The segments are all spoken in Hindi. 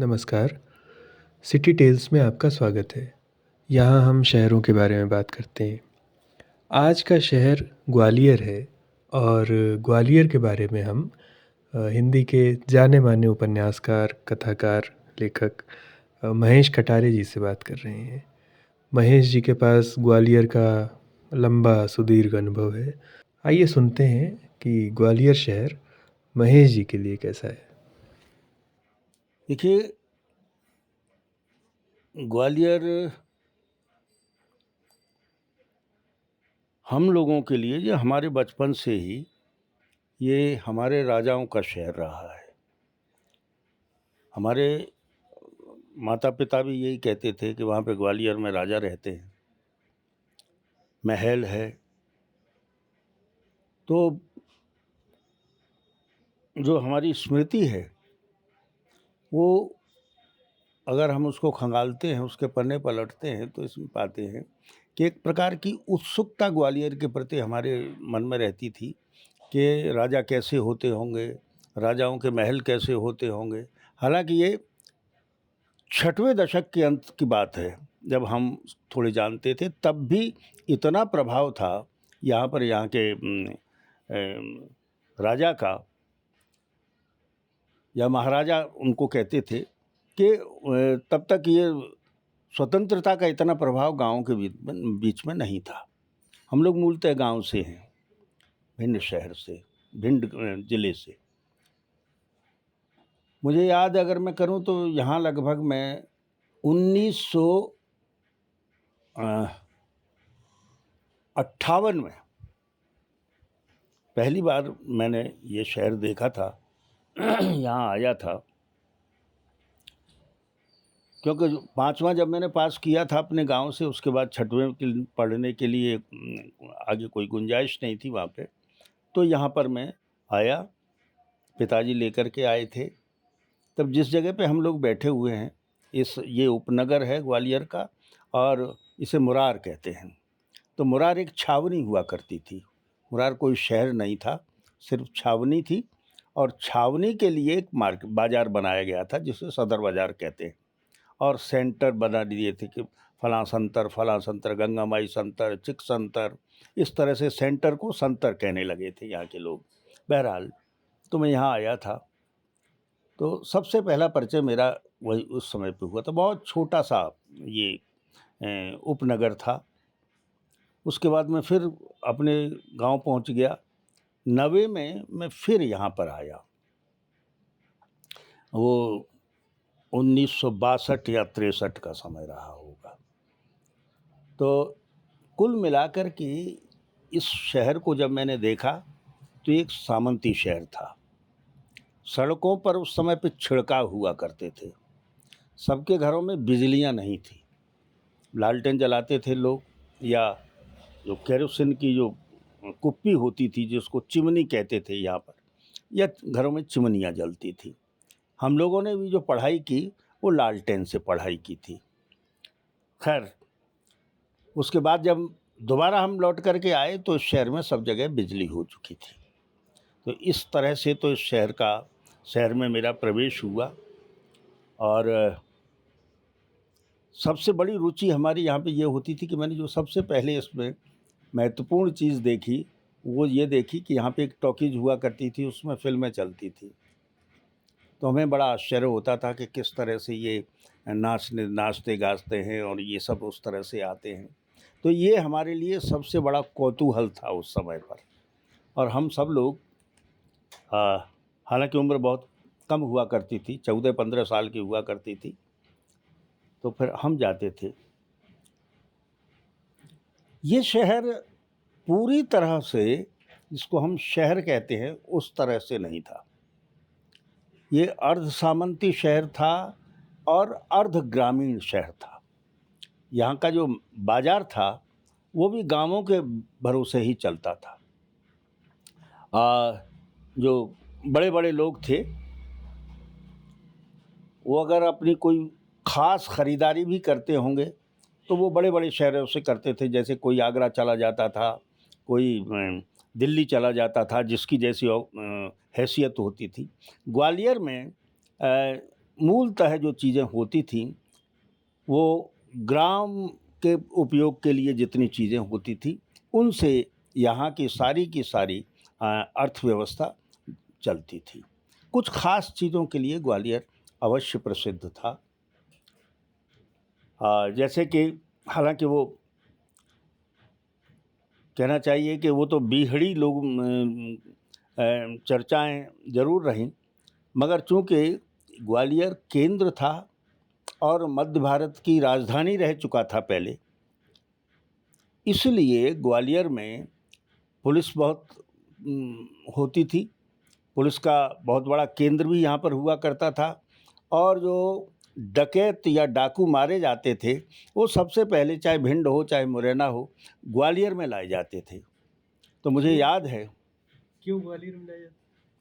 नमस्कार, सिटी टेल्स में आपका स्वागत है। यहाँ हम शहरों के बारे में बात करते हैं। आज का शहर ग्वालियर है और ग्वालियर के बारे में हम हिंदी के जाने-माने उपन्यासकार, कथाकार, लेखक महेश कटारे जी से बात कर रहे हैं। महेश जी के पास ग्वालियर का लंबा सुदीर्घ अनुभव है। आइए सुनते हैं कि ग्वालियर शहर महेश जी के लिए कैसा है? देखिए, ग्वालियर हम लोगों के लिए ये हमारे बचपन से ही ये हमारे राजाओं का शहर रहा है। हमारे माता-पिता भी यही कहते थे कि वहाँ पे ग्वालियर में राजा रहते हैं, महल है। तो जो हमारी स्मृति है, वो अगर हम उसको खंगालते हैं, उसके पन्ने पलटते हैं, तो इसमें पाते हैं कि एक प्रकार की उत्सुकता ग्वालियर के प्रति हमारे मन में रहती थी कि राजा कैसे होते होंगे, राजाओं के महल कैसे होते होंगे। हालाँकि ये 6वें दशक के अंत की बात है, जब हम थोड़े जानते थे, तब भी इतना प्रभाव था यहाँ पर यहाँ के राजा का या महाराजा उनको कहते थे कि तब तक ये स्वतंत्रता का इतना प्रभाव गाँव के बीच में नहीं था। हम लोग मूलतः गाँव से हैं, भिंड शहर से, भिंड ज़िले से। मुझे याद अगर मैं करूँ तो यहाँ लगभग मैं 1958 में पहली बार मैंने ये शहर देखा था, यहाँ आया था। क्योंकि 5वां जब मैंने पास किया था अपने गांव से, उसके बाद 6वें के पढ़ने के लिए आगे कोई गुंजाइश नहीं थी वहाँ पे। तो यहाँ पर मैं आया, पिताजी लेकर के आए थे। तब जिस जगह पे हम लोग बैठे हुए हैं, ये उपनगर है ग्वालियर का और इसे मुरार कहते हैं। तो मुरार एक छावनी हुआ करती थी। मुरार कोई शहर नहीं था, सिर्फ छावनी थी और छावनी के लिए एक बाज़ार बनाया गया था जिसे सदर बाज़ार कहते हैं। और सेंटर बना दिए थे कि फलां संतर, गंगा माई संतर, चिक संतर, इस तरह से सेंटर को संतर कहने लगे थे यहाँ के लोग। बहरहाल, तो मैं यहाँ आया था, तो सबसे पहला परिचय मेरा वही उस समय पे हुआ था। बहुत छोटा-सा ये उपनगर था। उसके बाद मैं फिर अपने गाँव पहुँच गया। 90 में मैं फिर यहाँ पर आया। वो 1962 या 63 का समय रहा होगा। तो कुल मिलाकर के इस शहर को जब मैंने देखा, तो एक सामंती शहर था। सड़कों पर उस समय पे छिड़काव हुआ करते थे। सबके घरों में बिजलियाँ नहीं थी। लालटेन जलाते थे लोग, या जो केरोसिन की जो कुप्पी होती थी जिसको चिमनी कहते थे यहाँ पर, या घरों में चिमनियाँ जलती थी। हम लोगों ने भी जो पढ़ाई की, वो लालटेन से पढ़ाई की थी। खैर, उसके बाद जब दोबारा हम लौट कर के आए तो इस शहर में सब जगह बिजली हो चुकी थी। तो इस तरह से तो इस शहर में मेरा प्रवेश हुआ। और सबसे बड़ी रुचि हमारी यहाँ पे ये होती थी कि मैंने जो सबसे पहले इसमें महत्वपूर्ण चीज़ देखी, वो ये देखी कि यहाँ पे एक टॉकीज हुआ करती थी, उसमें फ़िल्में चलती थी। तो हमें बड़ा आश्चर्य होता था कि किस तरह से ये नाचते-गाते हैं और ये सब उस तरह से आते हैं। तो ये हमारे लिए सबसे बड़ा कौतूहल था उस समय पर। और हम सब लोग, हालाँकि उम्र बहुत कम हुआ करती थी, 14-15 साल की हुआ करती थी, तो फिर हम जाते थे। ये शहर पूरी तरह से, जिसको हम शहर कहते हैं, उस तरह से नहीं था। ये अर्ध सामंती शहर था और अर्ध ग्रामीण शहर था। यहाँ का जो बाज़ार था, वो भी गाँवों के भरोसे ही चलता था। जो बड़े-बड़े लोग थे, वो अगर अपनी कोई ख़ास ख़रीदारी भी करते होंगे, तो वो बड़े-बड़े शहरों से करते थे। जैसे कोई आगरा चला जाता था, कोई दिल्ली चला जाता था, जिसकी जैसी हैसियत होती थी। ग्वालियर में मूलतः जो चीज़ें होती थीं वो ग्राम के उपयोग के लिए जितनी चीज़ें होती थी उनसे यहाँ की सारी अर्थव्यवस्था चलती थी। कुछ ख़ास चीज़ों के लिए ग्वालियर अवश्य प्रसिद्ध था। जैसे कि हालाँकि वो कहना चाहिए कि वो तो बीहड़ी लोग चर्चाएँ ज़रूर रहीं, मगर चूँकि ग्वालियर केंद्र था और मध्य भारत की राजधानी रह चुका था पहले, इसलिए ग्वालियर में पुलिस बहुत होती थी। पुलिस का बहुत बड़ा केंद्र भी यहाँ पर हुआ करता था और जो डकैत या डाकू मारे जाते थे, वो सबसे पहले चाहे भिंड हो, चाहे मुरैना हो, ग्वालियर में लाए जाते थे। तो मुझे याद है क्यों ग्वालियर में लाया जाता?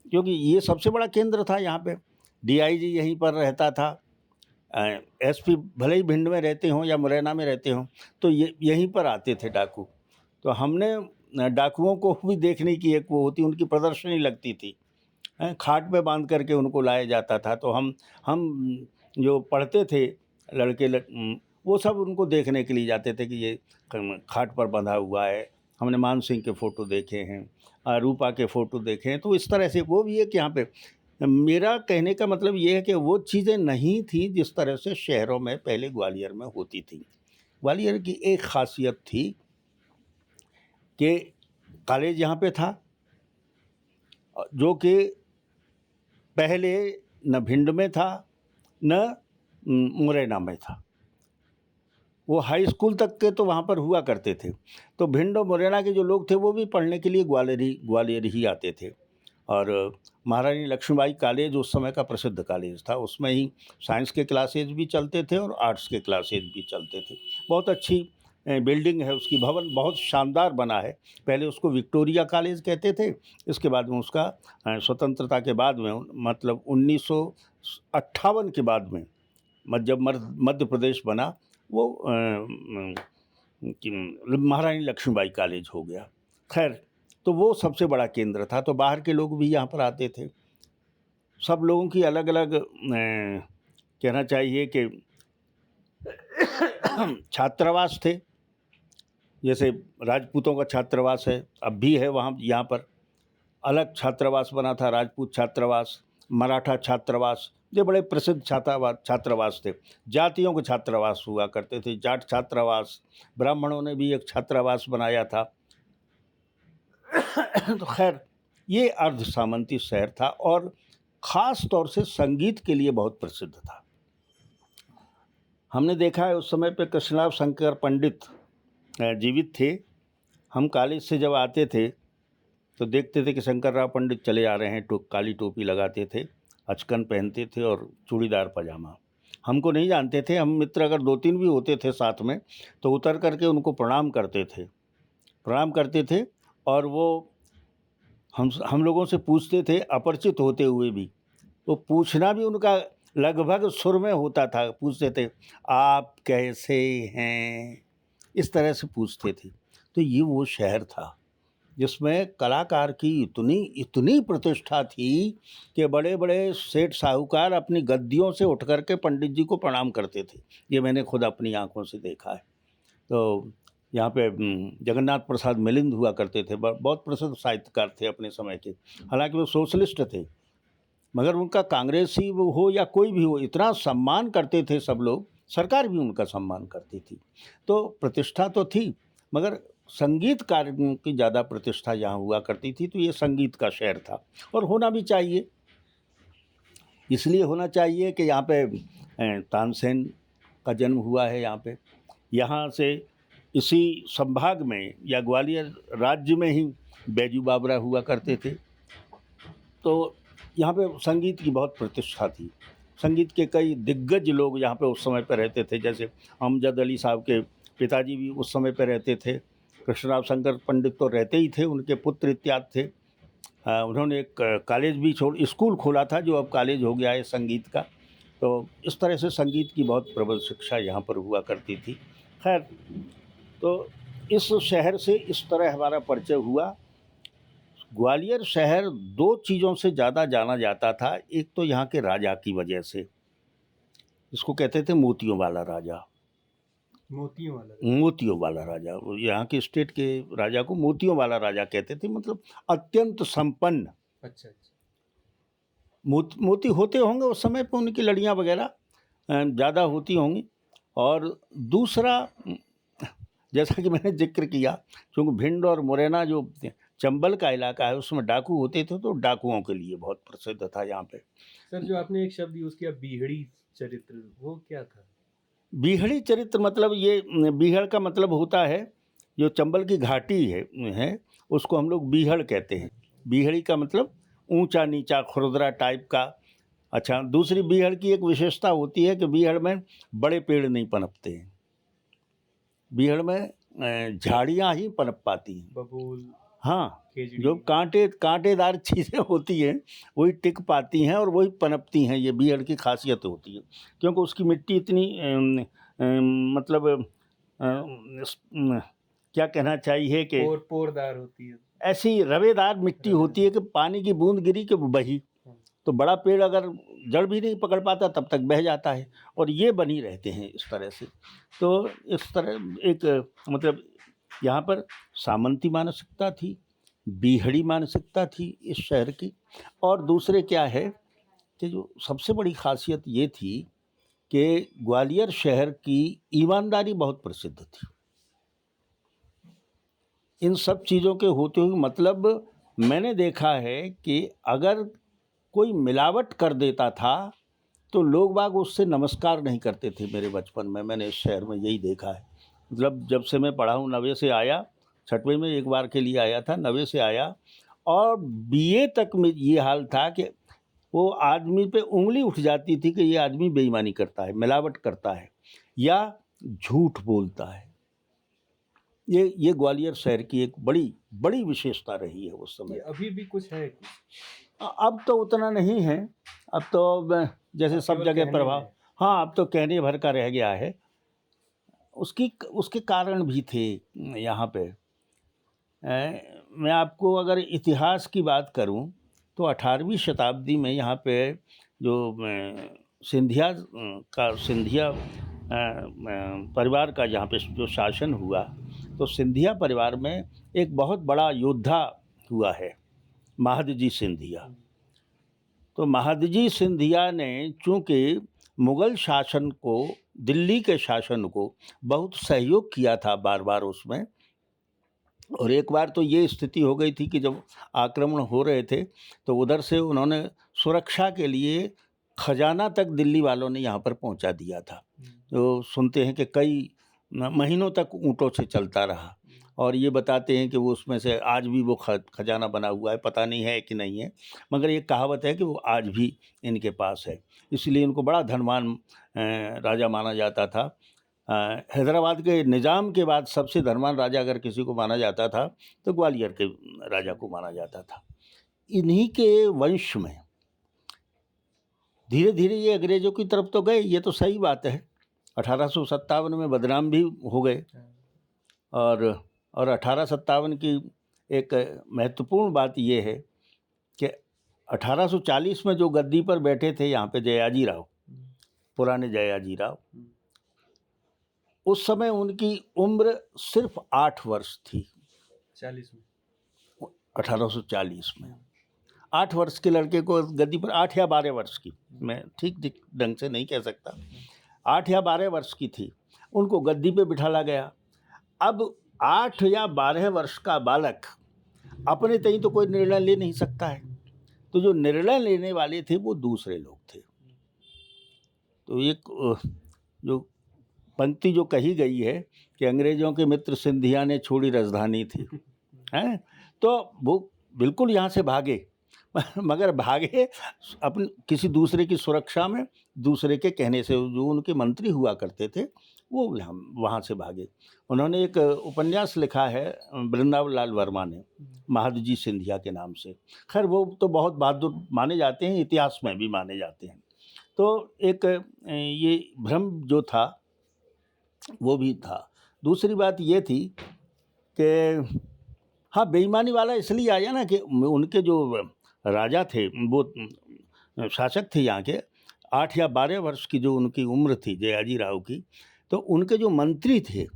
क्योंकि ये सबसे बड़ा केंद्र था यहाँ पे। डीआईजी यहीं पर रहता था। एसपी भले ही भिंड में रहते हों या मुरैना में रहते हों, तो ये यहीं पर आते थे डाकू। तो हमने डाकुओं को भी देखने की एक वो होती, उनकी प्रदर्शनी लगती थी। खाट पे बांध करके उनको लाया जाता था। तो हम जो पढ़ते थे वो सब उनको देखने के लिए जाते थे कि ये खाट पर बंधा हुआ है। हमने मान सिंह के फ़ोटो देखे हैं, रूपा के फ़ोटो देखे हैं। तो इस तरह से वो भी एक यहाँ पे मेरा कहने का मतलब ये है कि वो चीज़ें नहीं थी जिस तरह से शहरों में पहले ग्वालियर में होती थी। ग्वालियर की एक ख़ासियत थी कि कॉलेज यहाँ पे था, जो कि पहले न भिंड में था न मुरैना में था। वो हाई स्कूल तक के तो वहाँ पर हुआ करते थे। तो भिंड और मुरैना के जो लोग थे वो भी पढ़ने के लिए ग्वालियर ही आते थे। और महारानी लक्ष्मीबाई कॉलेज उस समय का प्रसिद्ध कॉलेज था। उसमें ही साइंस के क्लासेज भी चलते थे और आर्ट्स के क्लासेज भी चलते थे। बहुत अच्छी बिल्डिंग है उसकी, भवन बहुत शानदार बना है। पहले उसको विक्टोरिया कॉलेज कहते थे, इसके बाद में उसका स्वतंत्रता के बाद में मतलब 1958 के बाद में जब मध्य प्रदेश बना वो महारानी लक्ष्मीबाई कॉलेज हो गया। खैर, तो वो सबसे बड़ा केंद्र था। तो बाहर के लोग भी यहाँ पर आते थे। सब लोगों की अलग अलग कहना चाहिए कि छात्रावास थे। जैसे राजपूतों का छात्रावास है, अब भी है वहाँ, यहाँ पर अलग छात्रावास बना था, राजपूत छात्रावास, मराठा छात्रावास। ये बड़े प्रसिद्ध छात्रावास थे। जातियों के छात्रावास हुआ करते थे, जाट छात्रावास, ब्राह्मणों ने भी एक छात्रावास बनाया था। तो खैर, ये अर्ध सामंती शहर था और ख़ास तौर से संगीत के लिए बहुत प्रसिद्ध था। हमने देखा है उस समय पे कृष्णराव शंकर पंडित जीवित थे। हम कॉलेज से जब आते थे तो देखते थे कि शंकरराव पंडित चले आ रहे हैं, काली टोपी लगाते थे, अचकन पहनते थे और चूड़ीदार पजामा। हमको नहीं जानते थे, हम मित्र अगर 2-3 भी होते थे साथ में तो उतर करके उनको प्रणाम करते थे और वो हम लोगों से पूछते थे, अपरिचित होते हुए भी। वो पूछना भी उनका लगभग सुर में होता था। पूछते थे, आप कैसे हैं? इस तरह से पूछते थे। तो ये वो शहर था जिसमें कलाकार की इतनी प्रतिष्ठा थी कि बड़े-बड़े सेठ साहूकार अपनी गद्दियों से उठ कर के पंडित जी को प्रणाम करते थे। ये मैंने खुद अपनी आँखों से देखा है। तो यहाँ पे जगन्नाथ प्रसाद मिलिंद हुआ करते थे, बहुत प्रसिद्ध साहित्यकार थे अपने समय के। हालाँकि वो सोशलिस्ट थे, मगर उनका कांग्रेसी वो हो या कोई भी हो, इतना सम्मान करते थे सब लोग, सरकार भी उनका सम्मान करती थी। तो प्रतिष्ठा तो थी, मगर संगीतकार की ज़्यादा प्रतिष्ठा यहाँ हुआ करती थी। तो ये संगीत का शहर था और होना भी चाहिए। इसलिए होना चाहिए कि यहाँ पे तानसेन का जन्म हुआ है। यहाँ से इसी संभाग में या ग्वालियर राज्य में ही बैजू बावरा हुआ करते थे। तो यहाँ पे संगीत की बहुत प्रतिष्ठा थी। संगीत के कई दिग्गज लोग यहाँ पे उस समय पे रहते थे। जैसे अमजद अली साहब के पिताजी भी उस समय पे रहते थे। कृष्णराव शंकर पंडित तो रहते ही थे, उनके पुत्र इत्यादि थे। उन्होंने एक कॉलेज भी स्कूल खोला था जो अब कॉलेज हो गया है संगीत का। तो इस तरह से संगीत की बहुत प्रबल शिक्षा यहाँ पर हुआ करती थी। खैर, तो इस शहर से इस तरह हमारा परिचय हुआ। ग्वालियर शहर 2 चीज़ों से ज़्यादा जाना जाता था। एक तो यहाँ के राजा की वजह से, इसको कहते थे मोतियों वाला राजा। मोतियों वाला राजा, वो यहाँ के स्टेट के राजा को मोतियों वाला राजा कहते थे, मतलब अत्यंत संपन्न। अच्छा, अच्छा। मोती होते होंगे उस समय पे, उनकी लड़ियाँ वगैरह ज़्यादा होती होंगी। और दूसरा, जैसा कि मैंने जिक्र किया, क्योंकि भिंड और मुरैना जो चंबल का इलाका है उसमें डाकू होते थे, तो डाकुओं के लिए बहुत प्रसिद्ध था यहाँ पे। सर, जो आपने एक शब्द यूज़ किया बीहड़ी चरित्र, वो क्या था? बीहड़ी चरित्र मतलब ये बीहड़ का मतलब होता है, जो चंबल की घाटी है उसको हम लोग बीहड़ कहते हैं। बीहड़ी का मतलब ऊंचा नीचा खुरदरा टाइप का। अच्छा, दूसरी बीहड़ की एक विशेषता होती है कि बीहड़ में बड़े पेड़ नहीं पनपते हैं। बीहड़ में झाड़ियाँ ही पनप पाती हैं। बबूल, हाँ, खेजड़ी। जो कांटेदार चीज़ें होती हैं वही टिक पाती हैं और वही पनपती हैं, ये बीहड़ की खासियत होती है। क्योंकि उसकी मिट्टी इतनी मतलब क्या कहना चाहिए कि पोरदार होती है। ऐसी रवेदार मिट्टी होती है कि पानी की बूंद गिरी कि वो बही, तो बड़ा पेड़ अगर जड़ भी नहीं पकड़ पाता तब तक बह जाता है, और ये बनी रहते हैं इस तरह से। तो इस तरह एक मतलब यहाँ पर सामंती मानसिकता थी, बीहड़ी मानसिकता थी इस शहर की। और दूसरे क्या है कि जो सबसे बड़ी खासियत ये थी कि ग्वालियर शहर की ईमानदारी बहुत प्रसिद्ध थी। इन सब चीज़ों के होते हुए मतलब मैंने देखा है कि अगर कोई मिलावट कर देता था तो लोग बाग उससे नमस्कार नहीं करते थे। मेरे बचपन में मैंने इस शहर में यही देखा है। मतलब जब से मैं पढ़ा हूँ, 90 से आया, 6वीं में एक बार के लिए आया था, 90 से आया, और बीए तक में ये हाल था कि वो आदमी पे उंगली उठ जाती थी कि ये आदमी बेईमानी करता है, मिलावट करता है या झूठ बोलता है। ये ग्वालियर शहर की एक बड़ी बड़ी विशेषता रही है उस समय। अभी भी कुछ है? अब तो उतना नहीं है, अब तो जैसे सब जगह प्रभाव, हाँ, अब तो कहने भर का रह गया है। उसके कारण भी थे यहाँ पे। मैं आपको अगर इतिहास की बात करूं तो 18वीं शताब्दी में यहाँ पे जो सिंधिया परिवार का यहाँ पे जो शासन हुआ, तो सिंधिया परिवार में एक बहुत बड़ा योद्धा हुआ है, महादजी सिंधिया। तो महादजी सिंधिया ने चूँकि मुग़ल शासन को, दिल्ली के शासन को बहुत सहयोग किया था बार बार उसमें, और एक बार तो ये स्थिति हो गई थी कि जब आक्रमण हो रहे थे तो उधर से उन्होंने सुरक्षा के लिए खजाना तक दिल्ली वालों ने यहाँ पर पहुँचा दिया था। तो सुनते हैं कि कई महीनों तक ऊँटों से चलता रहा, और ये बताते हैं कि वो उसमें से आज भी वो खजाना बना हुआ है, पता नहीं है कि नहीं है, मगर ये कहावत है कि वो आज भी इनके पास है। इसलिए इनको बड़ा धनवान राजा माना जाता था। हैदराबाद के निज़ाम के बाद सबसे धनवान राजा अगर किसी को माना जाता था तो ग्वालियर के राजा को माना जाता था। इन्हीं के वंश में धीरे धीरे ये अंग्रेज़ों की तरफ तो गए, ये तो सही बात है, 1857 में बदनाम भी हो गए। और 1857 की एक महत्वपूर्ण बात ये है कि 1840 में जो गद्दी पर बैठे थे यहाँ पे जयाजी राव, पुराने जयाजी राव, उस समय उनकी उम्र सिर्फ 8 वर्ष थी। 40 में, 1840 में 8 वर्ष के लड़के को गद्दी पर, 8 या 12 वर्ष की, मैं ठीक ढंग से नहीं कह सकता, 8 या 12 वर्ष की थी, उनको गद्दी पे बिठाला गया। अब 8 या 12 वर्ष का बालक अपने तई तो कोई निर्णय ले नहीं सकता है, तो जो निर्णय लेने वाले थे वो दूसरे लोग थे। तो एक जो पंक्ति जो कही गई है कि अंग्रेज़ों के मित्र सिंधिया ने छोड़ी राजधानी थी, हैं, तो वो बिल्कुल यहाँ से भागे, मगर भागे अपने किसी दूसरे की सुरक्षा में, दूसरे के कहने से। जो उनके मंत्री हुआ करते थे वो वहाँ से भागे। उन्होंने एक उपन्यास लिखा है वृंदावन लाल वर्मा ने, महादजी सिंधिया के नाम से। खैर वो तो बहुत बहादुर माने जाते हैं, इतिहास में भी माने जाते हैं। तो एक ये भ्रम जो था वो भी था। दूसरी बात ये थी कि हाँ, बेईमानी वाला इसलिए आया ना कि उनके जो राजा थे, वो शासक थे यहाँ के, 8 या 12 वर्ष की जो उनकी उम्र थी जयाजी राव की, तो उनके जो मंत्री थे,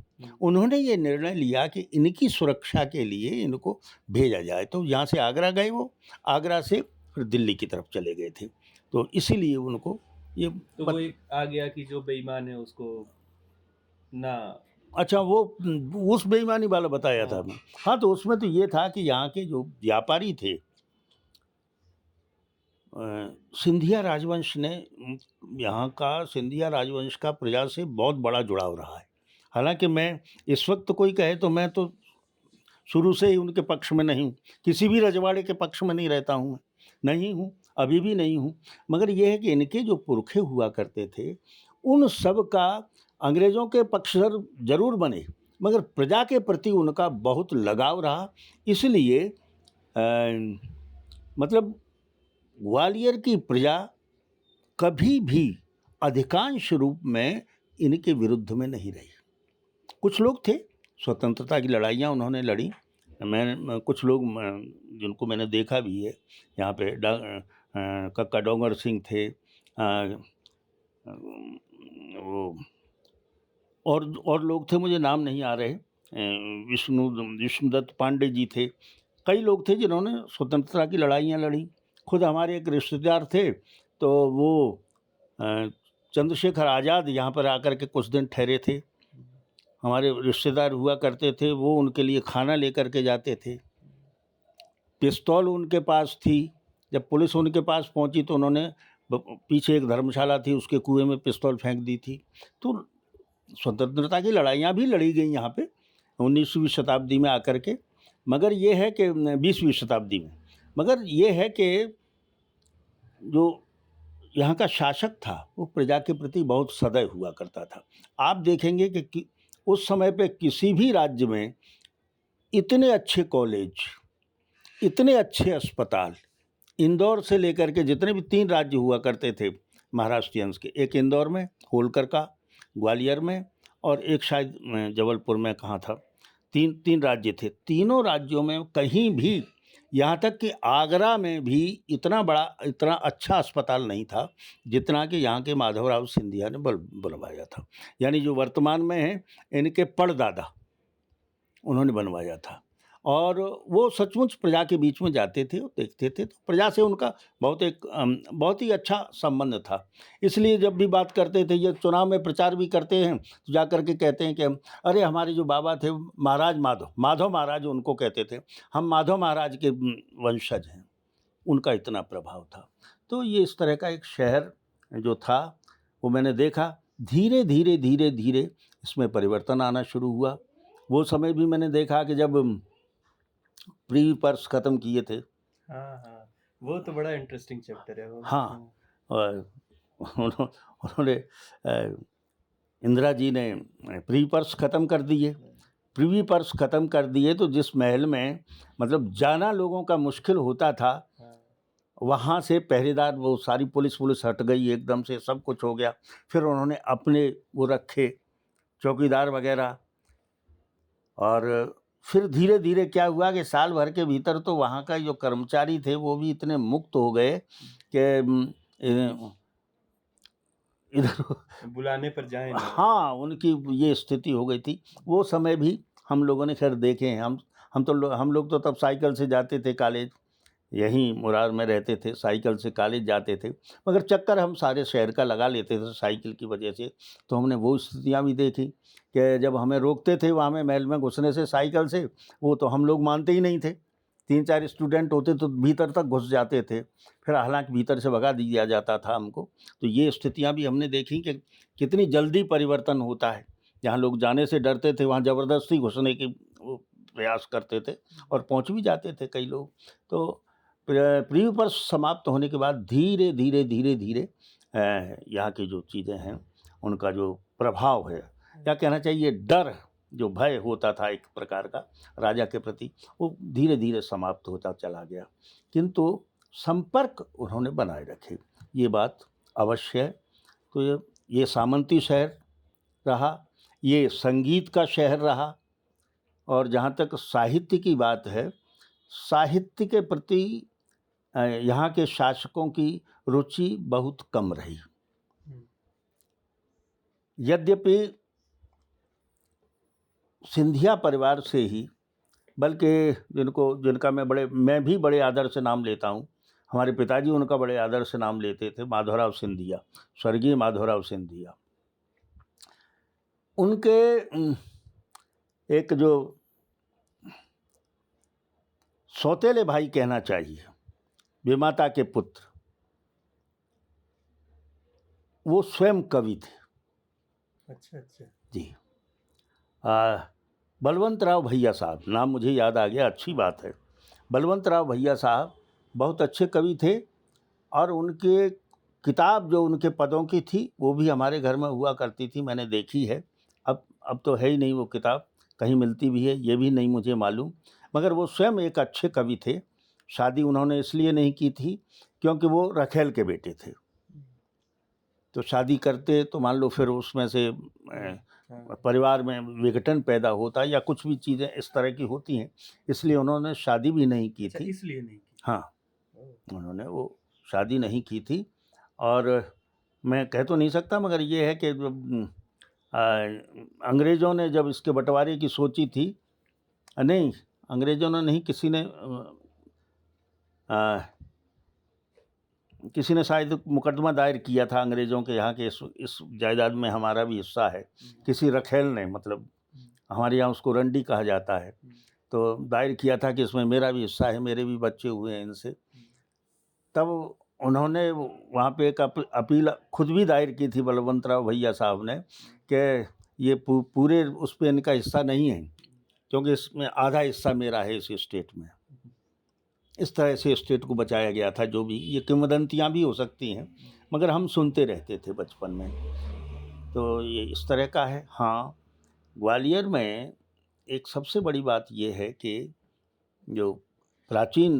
उन्होंने ये निर्णय लिया कि इनकी सुरक्षा के लिए इनको भेजा जाए। तो यहाँ से आगरा गए वो, आगरा से फिर दिल्ली की तरफ चले गए थे। तो इसीलिए उनको ये तो वो एक आ गया कि जो बेईमान है उसको ना। अच्छा, वो उस बेईमानी वाला बताया था हाँ। मैं। हाँ, तो उसमें तो ये था कि यहाँ के जो व्यापारी थे, सिंधिया राजवंश ने यहाँ का सिंधिया राजवंश का प्रजा से बहुत बड़ा जुड़ाव रहा है। हालाँकि मैं इस वक्त कोई कहे तो मैं तो शुरू से ही उनके पक्ष में नहीं हूँ, किसी भी रजवाड़े के पक्ष में नहीं रहता हूँ, नहीं हूँ, अभी भी नहीं हूँ। मगर ये है कि इनके जो पुरखे हुआ करते थे, उन सब का अंग्रेज़ों के पक्षधर ज़रूर बने, मगर प्रजा के प्रति उनका बहुत लगाव रहा। इसलिए मतलब ग्वालियर की प्रजा कभी भी अधिकांश रूप में इनके विरुद्ध में नहीं रही। कुछ लोग थे, स्वतंत्रता की लड़ाइयाँ उन्होंने लड़ी। कुछ लोग जिनको मैंने देखा भी है यहाँ पे, कक्का डोंगर सिंह थे, वो और लोग थे, मुझे नाम नहीं आ रहे। विष्णुदत्त पांडे जी थे। कई लोग थे जिन्होंने स्वतंत्रता की लड़ाइयाँ लड़ी। खुद हमारे एक रिश्तेदार थे, तो वो चंद्रशेखर आज़ाद यहाँ पर आकर के कुछ दिन ठहरे थे। हमारे रिश्तेदार हुआ करते थे, वो उनके लिए खाना लेकर के जाते थे। पिस्तौल उनके पास थी। जब पुलिस उनके पास पहुंची तो उन्होंने पीछे एक धर्मशाला थी, उसके कुएं में पिस्तौल फेंक दी थी। तो स्वतंत्रता की लड़ाइयाँ भी लड़ी गई यहाँ पे 19वीं शताब्दी में आकर के। मगर ये है कि 20वीं शताब्दी में, मगर ये है कि जो यहाँ का शासक था वो प्रजा के प्रति बहुत सदैव हुआ करता था। आप देखेंगे कि उस समय पे किसी भी राज्य में इतने अच्छे कॉलेज, इतने अच्छे अस्पताल, इंदौर से लेकर के जितने भी 3 राज्य हुआ करते थे महाराष्ट्रियंस के, एक इंदौर में, होलकर का, ग्वालियर में, और एक शायद जबलपुर में, कहाँ था, 3 राज्य थे। तीनों राज्यों में कहीं भी, यहाँ तक कि आगरा में भी इतना अच्छा अस्पताल नहीं था जितना कि यहाँ के माधवराव सिंधिया ने बनवाया था। यानी जो वर्तमान में है, इनके परदादा उन्होंने बनवाया था। और वो सचमुच प्रजा के बीच में जाते थे और देखते थे, तो प्रजा से उनका बहुत ही अच्छा संबंध था। इसलिए जब भी बात करते थे, ये चुनाव में प्रचार भी करते हैं, तो जा कर के कहते हैं कि अरे हमारे जो बाबा थे महाराज माधव महाराज उनको कहते थे, हम माधव महाराज के वंशज हैं। उनका इतना प्रभाव था। तो ये इस तरह का एक शहर जो था वो मैंने देखा। धीरे धीरे धीरे धीरे इसमें परिवर्तन आना शुरू हुआ। वो समय भी मैंने देखा कि जब प्रीवी पर्स ख़त्म किए थे। हाँ, हाँ, वो तो बड़ा इंटरेस्टिंग चैप्टर है वो। हाँ, और उन्होंने इंदिरा जी ने प्रीवी पर्स ख़त्म कर दिए। प्रीवी पर्स ख़त्म कर दिए तो जिस महल में मतलब जाना लोगों का मुश्किल होता था, वहाँ से पहरेदार, वो सारी पुलिस हट गई एकदम से, सब कुछ हो गया। फिर उन्होंने अपने वो रखे चौकीदार वगैरह, और फिर धीरे धीरे क्या हुआ कि साल भर के भीतर तो वहाँ का जो कर्मचारी थे वो भी इतने मुक्त हो गए कि इधर बुलाने पर जाए ना। हाँ, उनकी ये स्थिति हो गई थी। वो समय भी हम लोगों ने खैर देखे हैं। हम लोग तो तब साइकिल से जाते थे कॉलेज, यहीं मुरार में रहते थे, साइकिल से कॉलेज जाते थे। मगर चक्कर हम सारे शहर का लगा लेते थे साइकिल की वजह से। तो हमने वो स्थितियाँ भी देखी कि जब हमें रोकते थे वहाँ में महल में घुसने से साइकिल से, वो तो हम लोग मानते ही नहीं थे। 3-4 स्टूडेंट होते तो भीतर तक घुस जाते थे, फिर हालांकि भीतर से भगा दिया जाता था हमको। तो ये स्थितियाँ भी हमने देखी कि कितनी जल्दी परिवर्तन होता है। जहाँ लोग जाने से डरते थे वहाँ ज़बरदस्ती घुसने की वो प्रयास करते थे, और पहुँच भी जाते थे कई लोग। तो प्रीवी पर्स समाप्त होने के बाद धीरे धीरे धीरे धीरे यहाँ की जो चीज़ें हैं उनका जो प्रभाव है, या कहना चाहिए डर, जो भय होता था एक प्रकार का राजा के प्रति, वो धीरे धीरे समाप्त होता चला गया। किंतु संपर्क उन्होंने बनाए रखे, ये बात अवश्य है। तो ये सामंती शहर रहा, ये संगीत का शहर रहा, और जहाँ तक साहित्य की बात है, साहित्य के प्रति यहाँ के शासकों की रुचि बहुत कम रही। यद्यपि सिंधिया परिवार से ही, बल्कि जिनका मैं भी बड़े आदर से नाम लेता हूँ, हमारे पिताजी उनका बड़े आदर से नाम लेते थे, माधवराव सिंधिया, स्वर्गीय माधवराव सिंधिया। उनके एक जो सौतेले भाई कहना चाहिए, विमाता के पुत्र, वो स्वयं कवि थे। अच्छा अच्छा। जी। बलवंतराव भैया साहब, नाम मुझे याद आ गया, अच्छी बात है। बलवंतराव भैया साहब बहुत अच्छे कवि थे, और उनके किताब जो उनके पदों की थी वो भी हमारे घर में हुआ करती थी, मैंने देखी है। अब तो है ही नहीं वो किताब, कहीं मिलती भी है ये भी नहीं मुझे मालूम, मगर वो स्वयं एक अच्छे कवि थे। शादी उन्होंने इसलिए नहीं की थी क्योंकि वो रखेल के बेटे थे, तो शादी करते तो मान लो फिर उसमें से परिवार में विघटन पैदा होता या कुछ भी चीज़ें इस तरह की होती हैं, इसलिए उन्होंने शादी भी नहीं की थी। इसलिए नहीं की। हाँ, उन्होंने वो शादी नहीं की थी। और मैं कह तो नहीं सकता, मगर ये है कि अंग्रेज़ों ने जब इसके बंटवारे की सोची थी, नहीं अंग्रेज़ों ने नहीं, किसी ने शायद मुकदमा दायर किया था अंग्रेज़ों के यहाँ के इस जायदाद में हमारा भी हिस्सा है, किसी रखेल ने, मतलब हमारे यहाँ उसको रंडी कहा जाता है, तो दायर किया था कि इसमें मेरा भी हिस्सा है, मेरे भी बच्चे हुए हैं इनसे। तब उन्होंने वहाँ पे एक अपील खुद भी दायर की थी बलवंतराव भैया साहब ने, कि ये पूरे उस पे इनका हिस्सा नहीं है, क्योंकि इसमें आधा हिस्सा मेरा है इस स्टेट में। इस तरह से स्टेट को बचाया गया था। जो भी ये किंवदंतियाँ भी हो सकती हैं, मगर हम सुनते रहते थे बचपन में, तो ये इस तरह का है। हाँ, ग्वालियर में एक सबसे बड़ी बात ये है कि जो प्राचीन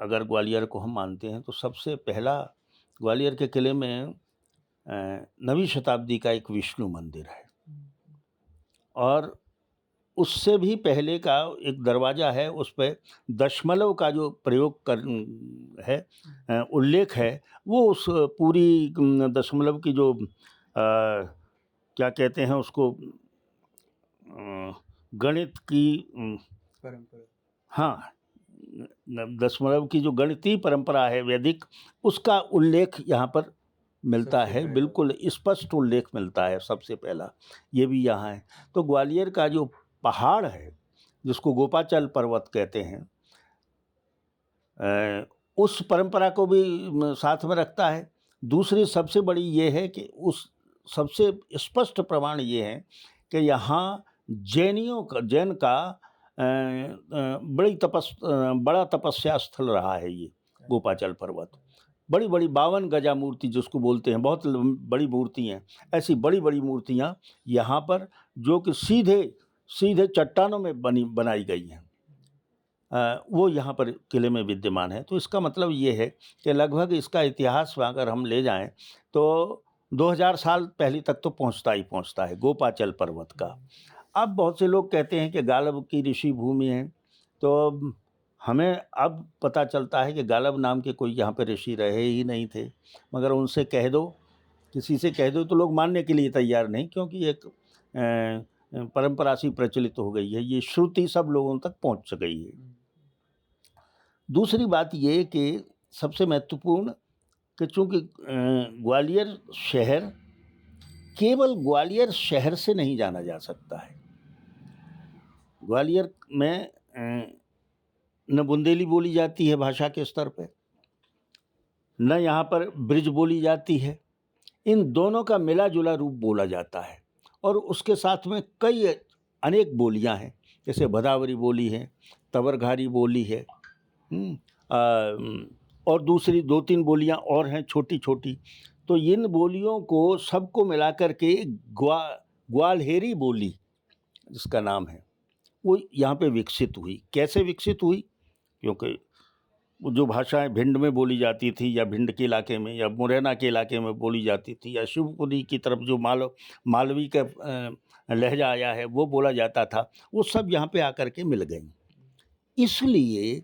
अगर ग्वालियर को हम मानते हैं तो सबसे पहला ग्वालियर के किले में 9वीं शताब्दी का एक विष्णु मंदिर है, और उससे भी पहले का एक दरवाज़ा है, उस पे दशमलव का जो प्रयोग है, उल्लेख है, वो उस पूरी दशमलव की जो क्या कहते हैं उसको, गणित की परंपरा, हाँ, दशमलव की जो गणितीय परंपरा है वैदिक, उसका उल्लेख यहाँ पर मिलता है, बिल्कुल स्पष्ट उल्लेख मिलता है। सबसे पहला ये भी यहाँ है। तो ग्वालियर का जो पहाड़ है, जिसको गोपाचल पर्वत कहते हैं, उस परंपरा को भी साथ में रखता है। दूसरी सबसे बड़ी ये है कि उस सबसे स्पष्ट प्रमाण ये है कि यहाँ जैन का बड़ा तपस्या स्थल रहा है ये गोपाचल पर्वत। बड़ी बड़ी 52 गजा मूर्ति जिसको बोलते हैं, बहुत बड़ी मूर्ति हैं। ऐसी बड़ी बड़ी मूर्तियाँ यहाँ पर, जो कि सीधे चट्टानों में बनाई गई हैं, वो यहाँ पर किले में विद्यमान है। तो इसका मतलब ये है कि लगभग इसका इतिहास अगर हम ले जाएं तो 2000 साल पहले तक तो पहुँचता है गोपाचल पर्वत का। अब बहुत से लोग कहते हैं कि गालब की ऋषि भूमि है, तो हमें अब पता चलता है कि गालब नाम के कोई यहाँ पे ऋषि रहे ही नहीं थे। मगर उनसे कह दो, किसी से कह दो, तो लोग मानने के लिए तैयार नहीं, क्योंकि एक परंपरा सी प्रचलित हो गई है, ये श्रुति सब लोगों तक पहुँच गई है। दूसरी बात ये कि सबसे महत्वपूर्ण कि चूँकि ग्वालियर शहर केवल ग्वालियर शहर से नहीं जाना जा सकता है। ग्वालियर में न बुंदेली बोली जाती है भाषा के स्तर पे, न यहाँ पर ब्रिज बोली जाती है। इन दोनों का मिला जुला रूप बोला जाता है, और उसके साथ में कई अनेक बोलियाँ हैं, जैसे भदावरी बोली है, तवरघारी बोली है, और दूसरी 2-3 बोलियाँ और हैं छोटी छोटी। तो इन बोलियों को सबको मिलाकर के ग्वाल्हेरी बोली जिसका नाम है, वो यहाँ पे विकसित हुई। कैसे विकसित हुई? क्योंकि जो भाषाएं भिंड में बोली जाती थी, या भिंड के इलाके में, या मुरैना के इलाके में बोली जाती थी, या शिवपुरी की तरफ जो मालवी का लहजा आया है वो बोला जाता था, वो सब यहाँ पे आकर के मिल गई। इसलिए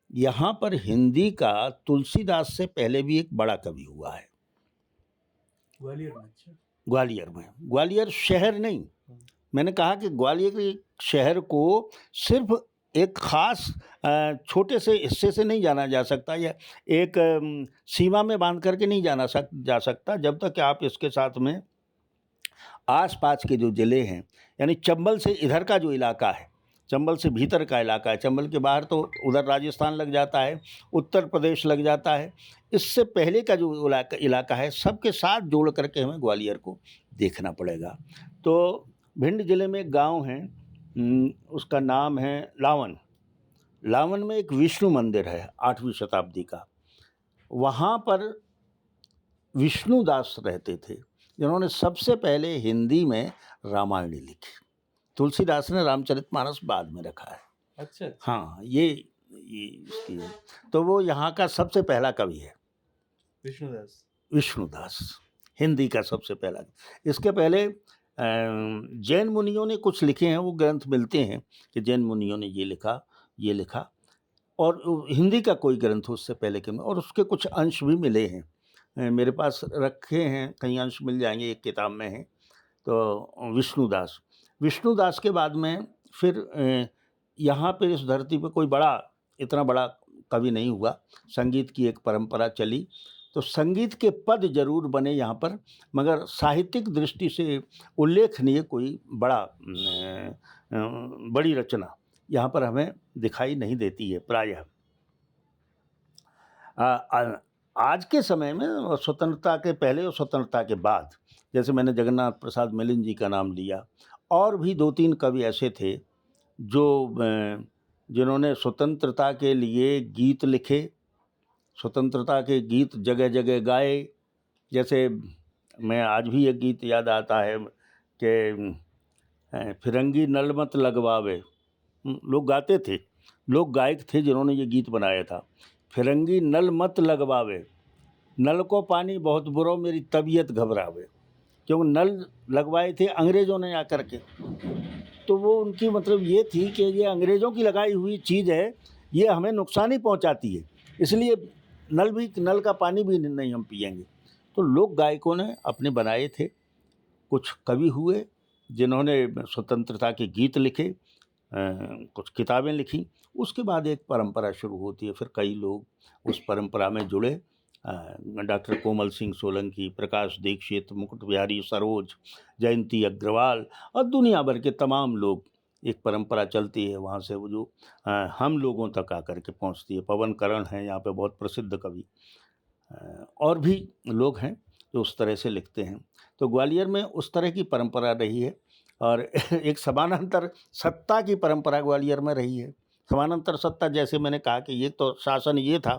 यहाँ पर हिंदी का तुलसीदास से पहले भी एक बड़ा कवि हुआ है ग्वालियर में। अच्छा, ग्वालियर में। ग्वालियर शहर नहीं, मैंने कहा कि ग्वालियर के शहर को सिर्फ एक ख़ास छोटे से हिस्से से नहीं जाना जा सकता, या एक सीमा में बांध करके नहीं जा सकता, जब तक कि आप इसके साथ में आस-पास के जो ज़िले हैं, यानी चंबल से इधर का जो इलाका है, चंबल से भीतर का इलाका है, चंबल के बाहर तो उधर राजस्थान लग जाता है, उत्तर प्रदेश लग जाता है, इससे पहले का जो इलाका है, सबके साथ जोड़ करके हमें ग्वालियर को देखना पड़ेगा। तो भिंड ज़िले में एक गाँव है, उसका नाम है लावन। लावन में एक विष्णु मंदिर है 8वीं शताब्दी का। वहाँ पर विष्णुदास रहते थे, जिन्होंने सबसे पहले हिंदी में रामायण लिखी। तुलसीदास ने रामचरितमानस बाद में रखा है। अच्छा। हाँ, ये इसकी है। तो वो यहाँ का सबसे पहला कवि है, विष्णुदास। विष्णुदास, हिंदी का सबसे पहला। इसके पहले जैन मुनियों ने कुछ लिखे हैं, वो ग्रंथ मिलते हैं कि जैन मुनियों ने ये लिखा, और हिंदी का कोई ग्रंथ उससे पहले के में, और उसके कुछ अंश भी मिले हैं। मेरे पास रखे हैं, कई अंश मिल जाएंगे, एक किताब में है। तो विष्णुदास के बाद में फिर यहाँ पे इस धरती पे कोई इतना बड़ा कवि नहीं हुआ। संगीत की एक परंपरा चली, तो संगीत के पद जरूर बने यहाँ पर, मगर साहित्यिक दृष्टि से उल्लेखनीय कोई बड़ी रचना यहाँ पर हमें दिखाई नहीं देती है प्रायः। आज के समय में, स्वतंत्रता के पहले और स्वतंत्रता के बाद, जैसे मैंने जगन्नाथ प्रसाद मिलिंद जी का नाम लिया, और भी 2-3 कवि ऐसे थे जो जिन्होंने स्वतंत्रता के लिए गीत लिखे, स्वतंत्रता के गीत जगह जगह गाए। जैसे मैं आज भी एक गीत याद आता है कि फिरंगी नल मत लगवावे, लोग गाते थे, लोग गायक थे जिन्होंने ये गीत बनाया था। फिरंगी नल मत लगवावे, नल को पानी बहुत बुरा, मेरी तबीयत घबरावे। क्योंकि नल लगवाए थे अंग्रेज़ों ने आकर के, तो वो उनकी मतलब ये थी कि ये अंग्रेज़ों की लगाई हुई चीज़ है, ये हमें नुकसान ही पहुंचाती है, इसलिए नल का पानी भी नहीं हम पिएंगे। तो लोक गायकों ने अपने बनाए थे। कुछ कवि हुए जिन्होंने स्वतंत्रता के गीत लिखे, कुछ किताबें लिखी। उसके बाद एक परंपरा शुरू होती है, फिर कई लोग उस परंपरा में जुड़े। डॉक्टर कोमल सिंह सोलंकी, प्रकाश दीक्षित, मुकुट बिहारी सरोज, जयंती अग्रवाल और दुनिया भर के तमाम लोग, एक परंपरा चलती है वहाँ से, वो जो हम लोगों तक आकर के पहुँचती है। पवन करण हैं यहाँ पे बहुत प्रसिद्ध कवि, और भी लोग हैं जो उस तरह से लिखते हैं। तो ग्वालियर में उस तरह की परंपरा रही है, और एक समानांतर सत्ता की परंपरा ग्वालियर में रही है। समानांतर सत्ता, जैसे मैंने कहा कि ये तो शासन ये था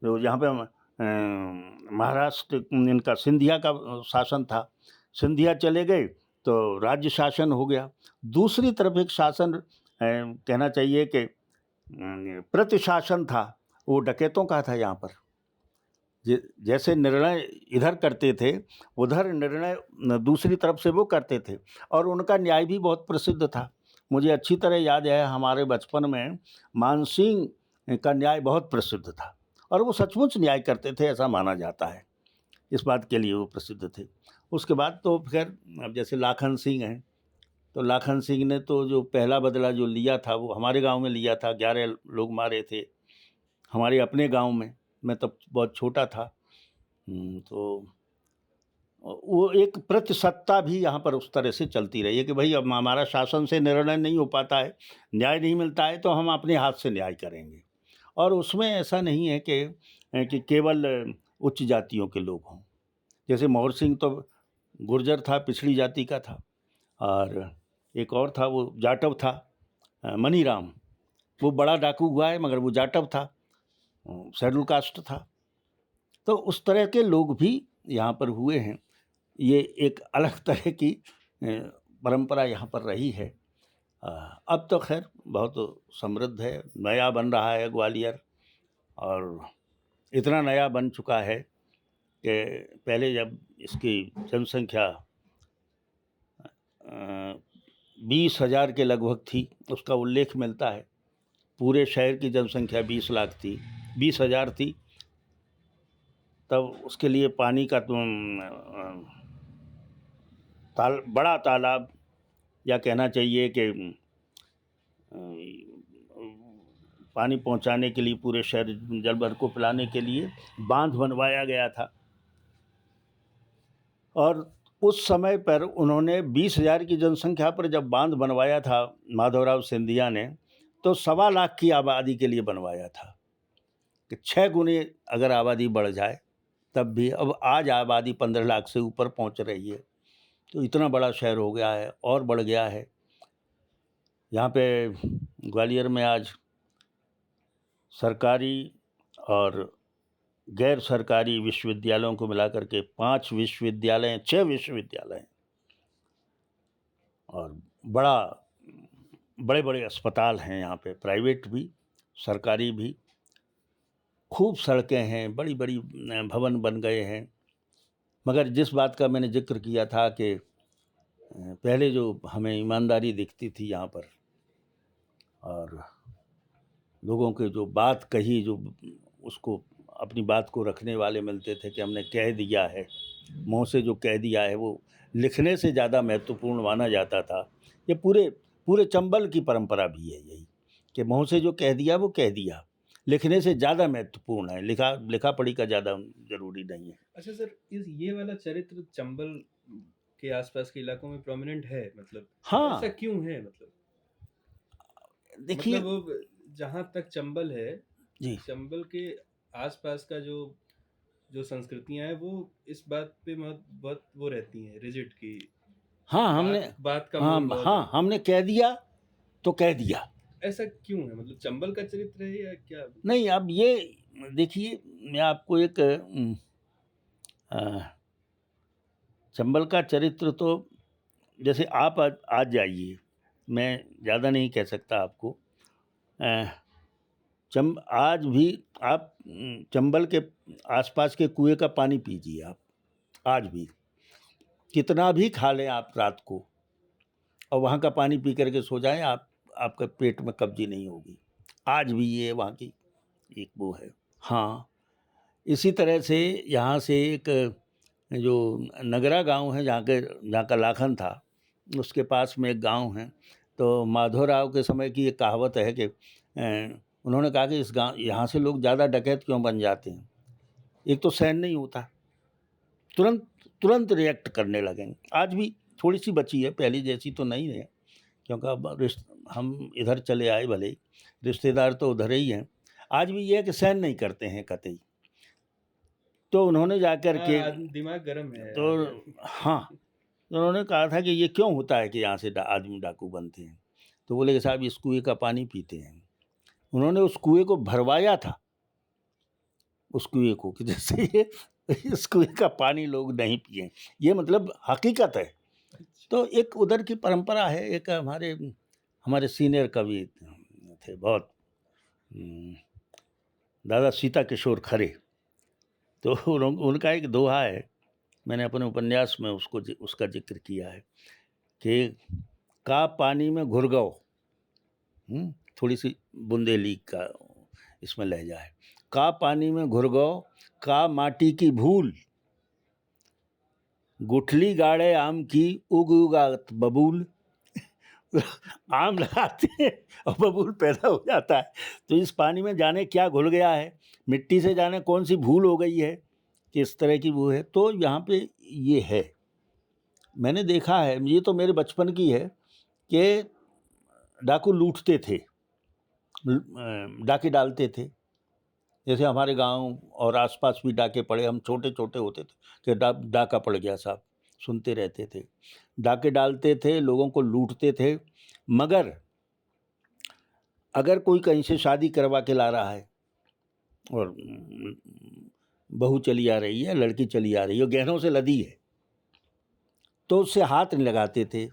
जो यहाँ पे महाराष्ट्र इनका सिंधिया का शासन था, सिंधिया चले गए तो राज्य शासन हो गया। दूसरी तरफ एक शासन कहना चाहिए कि प्रतिशासन था, वो डकैतों का था। यहाँ पर जैसे निर्णय इधर करते थे, उधर निर्णय दूसरी तरफ से वो करते थे, और उनका न्याय भी बहुत प्रसिद्ध था। मुझे अच्छी तरह याद है, हमारे बचपन में मानसिंह का न्याय बहुत प्रसिद्ध था, और वो सचमुच न्याय करते थे, ऐसा माना जाता है। इस बात के लिए वो प्रसिद्ध थे। उसके बाद तो खैर, अब जैसे लाखन सिंह हैं, तो लाखन सिंह ने तो जो पहला बदला जो लिया था, वो हमारे गांव में लिया था। 11 लोग मारे थे हमारे अपने गांव में, मैं तब बहुत छोटा था। तो वो एक प्रतिसत्ता भी यहाँ पर उस तरह से चलती रही है कि भाई अब हमारा शासन से निर्णय नहीं हो पाता है, न्याय नहीं मिलता है, तो हम अपने हाथ से न्याय करेंगे। और उसमें ऐसा नहीं है कि केवल उच्च जातियों के लोग हों। जैसे मोहर सिंह तो गुर्जर था, पिछड़ी जाति का था, और एक और था वो जाटव था, मनीराम, वो बड़ा डाकू हुआ है मगर वो जाटव था, शेड्यूल कास्ट था। तो उस तरह के लोग भी यहाँ पर हुए हैं। ये एक अलग तरह की परंपरा यहाँ पर रही है। अब तो खैर बहुत समृद्ध है, नया बन रहा है ग्वालियर, और इतना नया बन चुका है कि पहले जब इसकी जनसंख्या 20,000 के लगभग थी, उसका उल्लेख मिलता है। पूरे शहर की जनसंख्या 20 लाख थी, 20,000 थी, तब उसके लिए पानी का बड़ा तालाब, या कहना चाहिए कि पानी पहुंचाने के लिए, पूरे शहर जल भर को पिलाने के लिए बांध बनवाया गया था। और उस समय पर उन्होंने 20,000 की जनसंख्या पर जब बांध बनवाया था माधवराव सिंधिया ने, तो 1.25 लाख की आबादी के लिए बनवाया था कि 6 गुने अगर आबादी बढ़ जाए तब भी। अब आज आबादी 15 लाख से ऊपर पहुंच रही है, तो इतना बड़ा शहर हो गया है और बढ़ गया है। यहाँ पे ग्वालियर में आज सरकारी और गैर सरकारी विश्वविद्यालयों को मिलाकर के 5 विश्वविद्यालय, 6 विश्वविद्यालय और बड़े बड़े अस्पताल हैं यहाँ पे, प्राइवेट भी सरकारी भी। खूब सड़कें हैं, बड़ी बड़ी भवन बन गए हैं। मगर जिस बात का मैंने जिक्र किया था कि पहले जो हमें ईमानदारी दिखती थी यहाँ पर, और लोगों के जो बात कही, जो उसको अपनी बात को रखने वाले मिलते थे कि हमने कह दिया है, मुँह से जो कह दिया है वो लिखने से ज़्यादा महत्वपूर्ण माना जाता था। ये पूरे चंबल की परंपरा भी है यही, कि मुँह से जो कह दिया वो कह दिया, लिखने से ज़्यादा महत्वपूर्ण है, लिखा पढ़ी का ज़्यादा ज़रूरी नहीं है। अच्छा सर, ये वाला चरित्र चंबल के आसपास के इलाकों में प्रोमिनेंट है, मतलब हाँ, ऐसा क्यों है? मतलब देखिए, मतलब वो जहाँ तक चंबल है, जी, चंबल के आसपास का जो संस्कृतियां हैं वो इस बात पे बहुत वो रहती हैं, रिजिड की हाँ, बात का मोल बहुत है। हमने कह दिया तो कह दिया। ऐसा क्यों है? मतलब चंबल का चरित्र है या क्या? नहीं, अब ये देखिए, मैं आपको एक चंबल का चरित्र तो, जैसे आप आज जाइए, मैं ज़्यादा नहीं कह सकता आपको, आज भी आप चंबल के आसपास के कुएं का पानी पीजिए आप, आज भी कितना भी खा लें आप रात को और वहाँ का पानी पी करके सो जाएं, आपके पेट में कब्जी नहीं होगी। आज भी ये वहाँ की एक वो है। हाँ, इसी तरह से यहाँ से एक जो नगरा गांव है, जहाँ का लाखन था, उसके पास में एक गांव है। तो माधवराव के समय की एक कहावत है कि उन्होंने कहा कि इस गांव, यहाँ से लोग ज़्यादा डकैत क्यों बन जाते हैं? एक तो सहन नहीं होता, तुरंत रिएक्ट करने लगेंगे। आज भी थोड़ी सी बची है, पहली जैसी तो नहीं है, क्योंकि अब हम इधर चले आए, भले रिश्तेदार तो उधर ही हैं। आज भी ये है कि सहन नहीं करते हैं कतई। तो उन्होंने जाकर के, दिमाग गर्म है। तो हाँ, तो उन्होंने कहा था कि ये क्यों होता है कि यहाँ से आदमी डाकू बनते हैं? तो बोले कि साहब इस कुएं का पानी पीते हैं। उन्होंने उस कुएं को भरवाया था, उस कुएं को, कि जैसे ये इस कुएं का पानी लोग नहीं पिए, ये मतलब हकीकत है। तो एक उधर की परंपरा है। एक हमारे सीनियर कवि थे बहुत, दादा सीता किशोर खरे, तो उनका एक दोहा है, मैंने अपने उपन्यास में उसका जिक्र किया है कि का पानी में घुर गओ, थोड़ी सी बुंदेली का इसमें लहजा है। का पानी में घुर गओ, का माटी की भूल, गुठली गाड़े आम की उग उगात बबूल। आम लगाते हैं और बबूल पैदा हो जाता है। तो इस पानी में जाने क्या घुल गया है, मिट्टी से जाने कौन सी भूल हो गई है कि इस तरह की वो है। तो यहाँ पे ये है, मैंने देखा है, ये तो मेरे बचपन की है कि डाकू लूटते थे, डाके डालते थे। जैसे हमारे गांव और आसपास भी डाके पड़े, हम छोटे छोटे होते थे कि डाका पड़ गया साहब, सुनते रहते थे। डाके डालते थे, लोगों को लूटते थे। मगर अगर कोई कहीं से शादी करवा के ला रहा है और बहू चली आ रही है, लड़की चली आ रही है, गहनों से लदी है, तो उससे हाथ नहीं लगाते थे।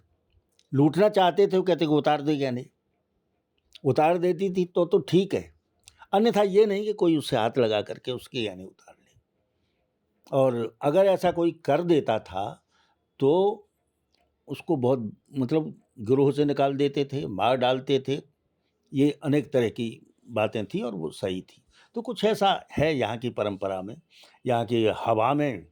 लूटना चाहते थे, वो कहते कि उतार दे गहने, उतार देती थी तो ठीक है, अन्यथा ये नहीं कि कोई उससे हाथ लगा करके उसके गहने उतार ले। और अगर ऐसा कोई कर देता था तो उसको बहुत, मतलब गिरोह से निकाल देते थे, मार डालते थे। ये अनेक तरह की बातें थी और वो सही थी। तो कुछ ऐसा है यहाँ की परंपरा में, यहाँ की हवा में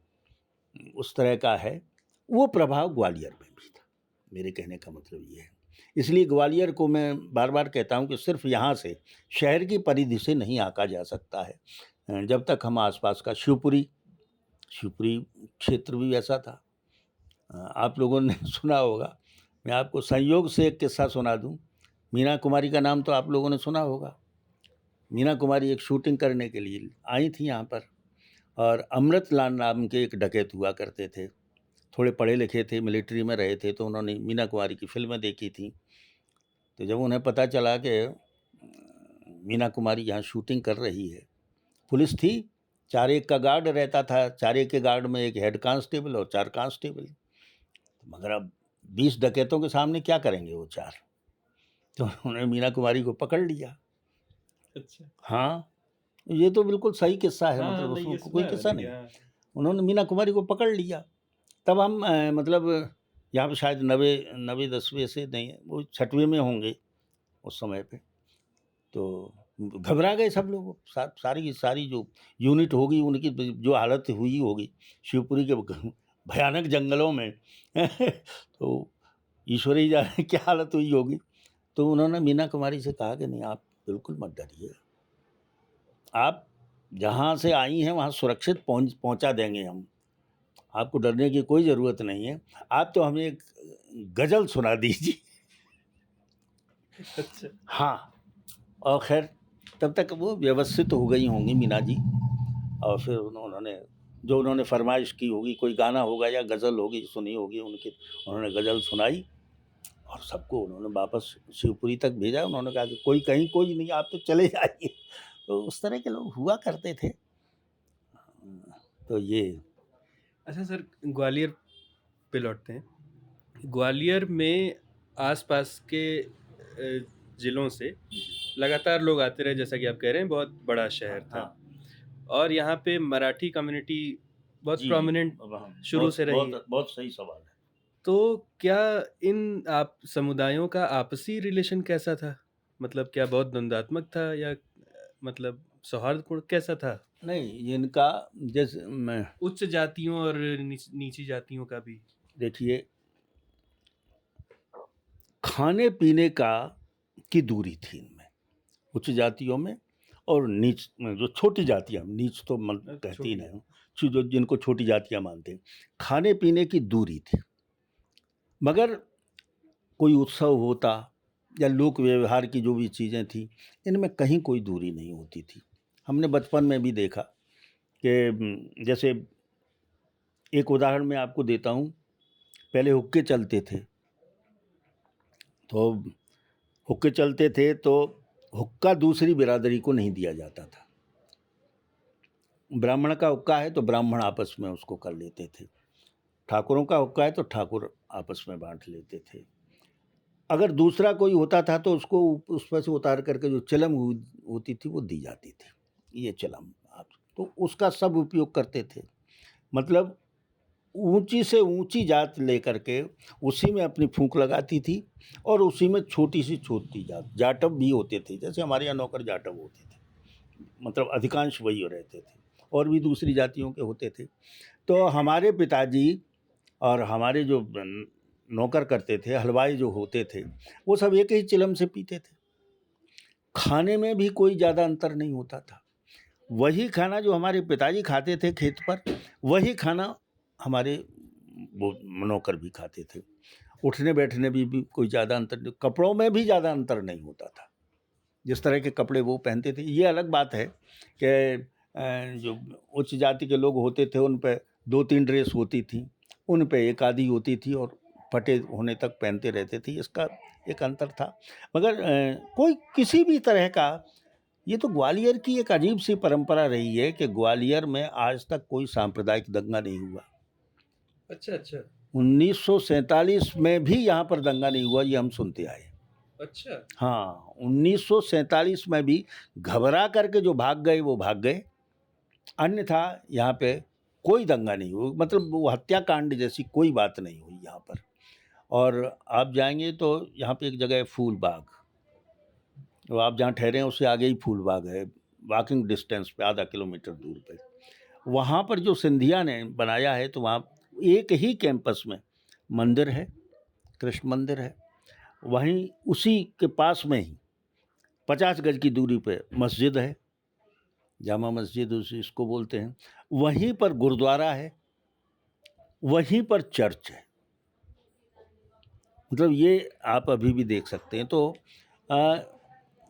उस तरह का है। वो प्रभाव ग्वालियर में भी था। मेरे कहने का मतलब ये है। इसलिए ग्वालियर को मैं बार-बार कहता हूँ कि सिर्फ़ यहाँ से, शहर की परिधि से नहीं आँका जा सकता है। जब तक हम आस-पास का शिवपुरी क्षेत्र भी वैसा था। आप लोगों ने सुना होगा, मैं आपको संयोग से एक किस्सा सुना दूँ। मीना कुमारी का नाम तो आप लोगों ने सुना होगा। मीना कुमारी एक शूटिंग करने के लिए आई थी यहाँ पर, और अमृतलाल नाम के एक डकैत हुआ करते थे। थोड़े पढ़े लिखे थे, मिलिट्री में रहे थे, तो उन्होंने मीना कुमारी की फ़िल्में देखी थी। तो जब उन्हें पता चला कि मीना कुमारी यहाँ शूटिंग कर रही है, पुलिस थी, 4-1 का गार्ड रहता था, 4-1 के गार्ड में 1 हेड कांस्टेबल और 4 कांस्टेबल। मगर अब 20 डकैतों के सामने क्या करेंगे वो 4? तो उन्होंने मीना कुमारी को पकड़ लिया। अच्छा। हाँ, ये तो बिल्कुल सही किस्सा है, हाँ, हाँ, मतलब नहीं उसमें ये कोई सुना है किस्सा मैंने कि नहीं। हाँ। उन्होंने मीना कुमारी को पकड़ लिया। तब हम मतलब यहाँ पे शायद 9वीं 10वीं से नहीं, वो 6वीं में होंगे उस समय पे। तो घबरा गए सब लोग, सारी की सारी जो यूनिट होगी उनकी जो हालत हुई होगी शिवपुरी के भयानक जंगलों में तो ईश्वर ही जाने क्या हालत हुई होगी। तो उन्होंने मीना कुमारी से कहा कि नहीं, आप बिल्कुल मत डरिए, आप जहाँ से आई हैं वहाँ सुरक्षित पहुँचा देंगे हम, आपको डरने की कोई ज़रूरत नहीं है, आप तो हमें एक गज़ल सुना दीजिए। अच्छा। हाँ, और ख़ैर तब तक वो व्यवस्थित हो गई होंगी मीना जी, और फिर उन्होंने जो उन्होंने फ़रमाइश की होगी, कोई गाना होगा या गज़ल होगी सुनी होगी उनकी, उन्होंने गज़ल सुनाई और सबको उन्होंने वापस शिवपुरी तक भेजा। उन्होंने कहा कि कोई कहीं कोई नहीं, आप तो चले जाइए। तो उस तरह के लोग हुआ करते थे। तो ये अच्छा सर, ग्वालियर पे लौटते हैं। ग्वालियर में आस-पास के ज़िलों से लगातार लोग आते रहे, जैसा कि आप कह रहे हैं, बहुत बड़ा शहर था। हाँ, और यहाँ पे मराठी कम्युनिटी बहुत जी, जी। प्रोमिनेंट अब हाँ, शुरू बहुत से रही है। बहुत बहुत सही सवाल है। तो क्या इन आप समुदायों का आपसी रिलेशन कैसा था? मतलब क्या बहुत द्वंद्वात्मक था या मतलब सौहार्दपूर्ण कैसा था? नहीं, इनका जैसे मैं उच्च जातियों और नीची जातियों का भी? देखिए, खाने-पीने का की दूरी थी इनमें, उच्च जातियों में और नीच में, जो छोटी जातियाँ, नीच तो मन कहती ही छोटी नहीं, जो जिनको छोटी जातियाँ मानते हैं, खाने-पीने की दूरी थी। मगर कोई उत्सव होता या लोक व्यवहार की जो भी चीज़ें थी, इनमें कहीं कोई दूरी नहीं होती थी। हमने बचपन में भी देखा कि जैसे एक उदाहरण मैं आपको देता हूँ, पहले हुक्के चलते थे, तो हुक्के चलते थे तो हुक्का दूसरी बिरादरी को नहीं दिया जाता था। ब्राह्मण का हुक्का है तो ब्राह्मण आपस में उसको कर लेते थे। ठाकुरों का हुक्का है तो ठाकुर आपस में बाँट लेते थे। अगर दूसरा कोई होता था तो उसको उस पर से उतार करके जो चिलम होती थी वो दी जाती थी। ये चिलम आप, तो उसका सब उपयोग करते थे। मतलब ऊँची से ऊँची जात लेकर के उसी में अपनी फूँक लगाती थी और उसी में छोटी से छोटी जात, जाटव भी होते थे, जैसे हमारे यहाँ नौकर जाटव होते थे, मतलब अधिकांश वही रहते थे, और भी दूसरी जातियों के होते थे। तो हमारे पिताजी और हमारे जो नौकर करते थे, हलवाई जो होते थे, वो सब एक ही चिलम से पीते थे। खाने में भी कोई ज़्यादा अंतर नहीं होता था। वही खाना जो हमारे पिताजी खाते थे खेत पर, वही खाना हमारे वो नौकर भी खाते थे। उठने-बैठने भी कोई ज़्यादा अंतर नहीं, कपड़ों में भी ज़्यादा अंतर नहीं होता था। जिस तरह के कपड़े वो पहनते थे, ये अलग बात है कि जो उच्च जाति के लोग होते थे उन पे 2-3 ड्रेस होती थी, उन पे 1 आधी होती थी और फटे होने तक पहनते रहते थे, इसका एक अंतर था। मगर कोई किसी भी तरह का, ये तो ग्वालियर की एक अजीब-सी परंपरा रही है कि ग्वालियर में आज तक कोई सांप्रदायिक दंगा नहीं हुआ। अच्छा, अच्छा। 1947 में भी यहाँ पर दंगा नहीं हुआ, ये हम सुनते आए। अच्छा। हाँ, 1947 में भी घबरा करके जो भाग गए वो भाग गए, अन्यथा यहाँ पे कोई दंगा नहीं हुआ, मतलब वो हत्याकांड जैसी कोई बात नहीं हुई यहाँ पर। और आप जाएँगे तो यहाँ पे एक जगह है फूलबाग, तो आप जहाँ ठहरे हैं उससे आगे ही फूलबाग है, वॉकिंग डिस्टेंस पे आधा किलोमीटर दूर पे। वहाँ पर जो सिंधिया ने बनाया है तो वहाँ एक ही कैंपस में मंदिर है, कृष्ण मंदिर है, वहीं उसी के पास में ही 50 गज की दूरी पे मस्जिद है, जामा मस्जिद इसको बोलते हैं, वहीं पर गुरुद्वारा है, वहीं पर चर्च है। मतलब ये आप अभी भी देख सकते हैं। तो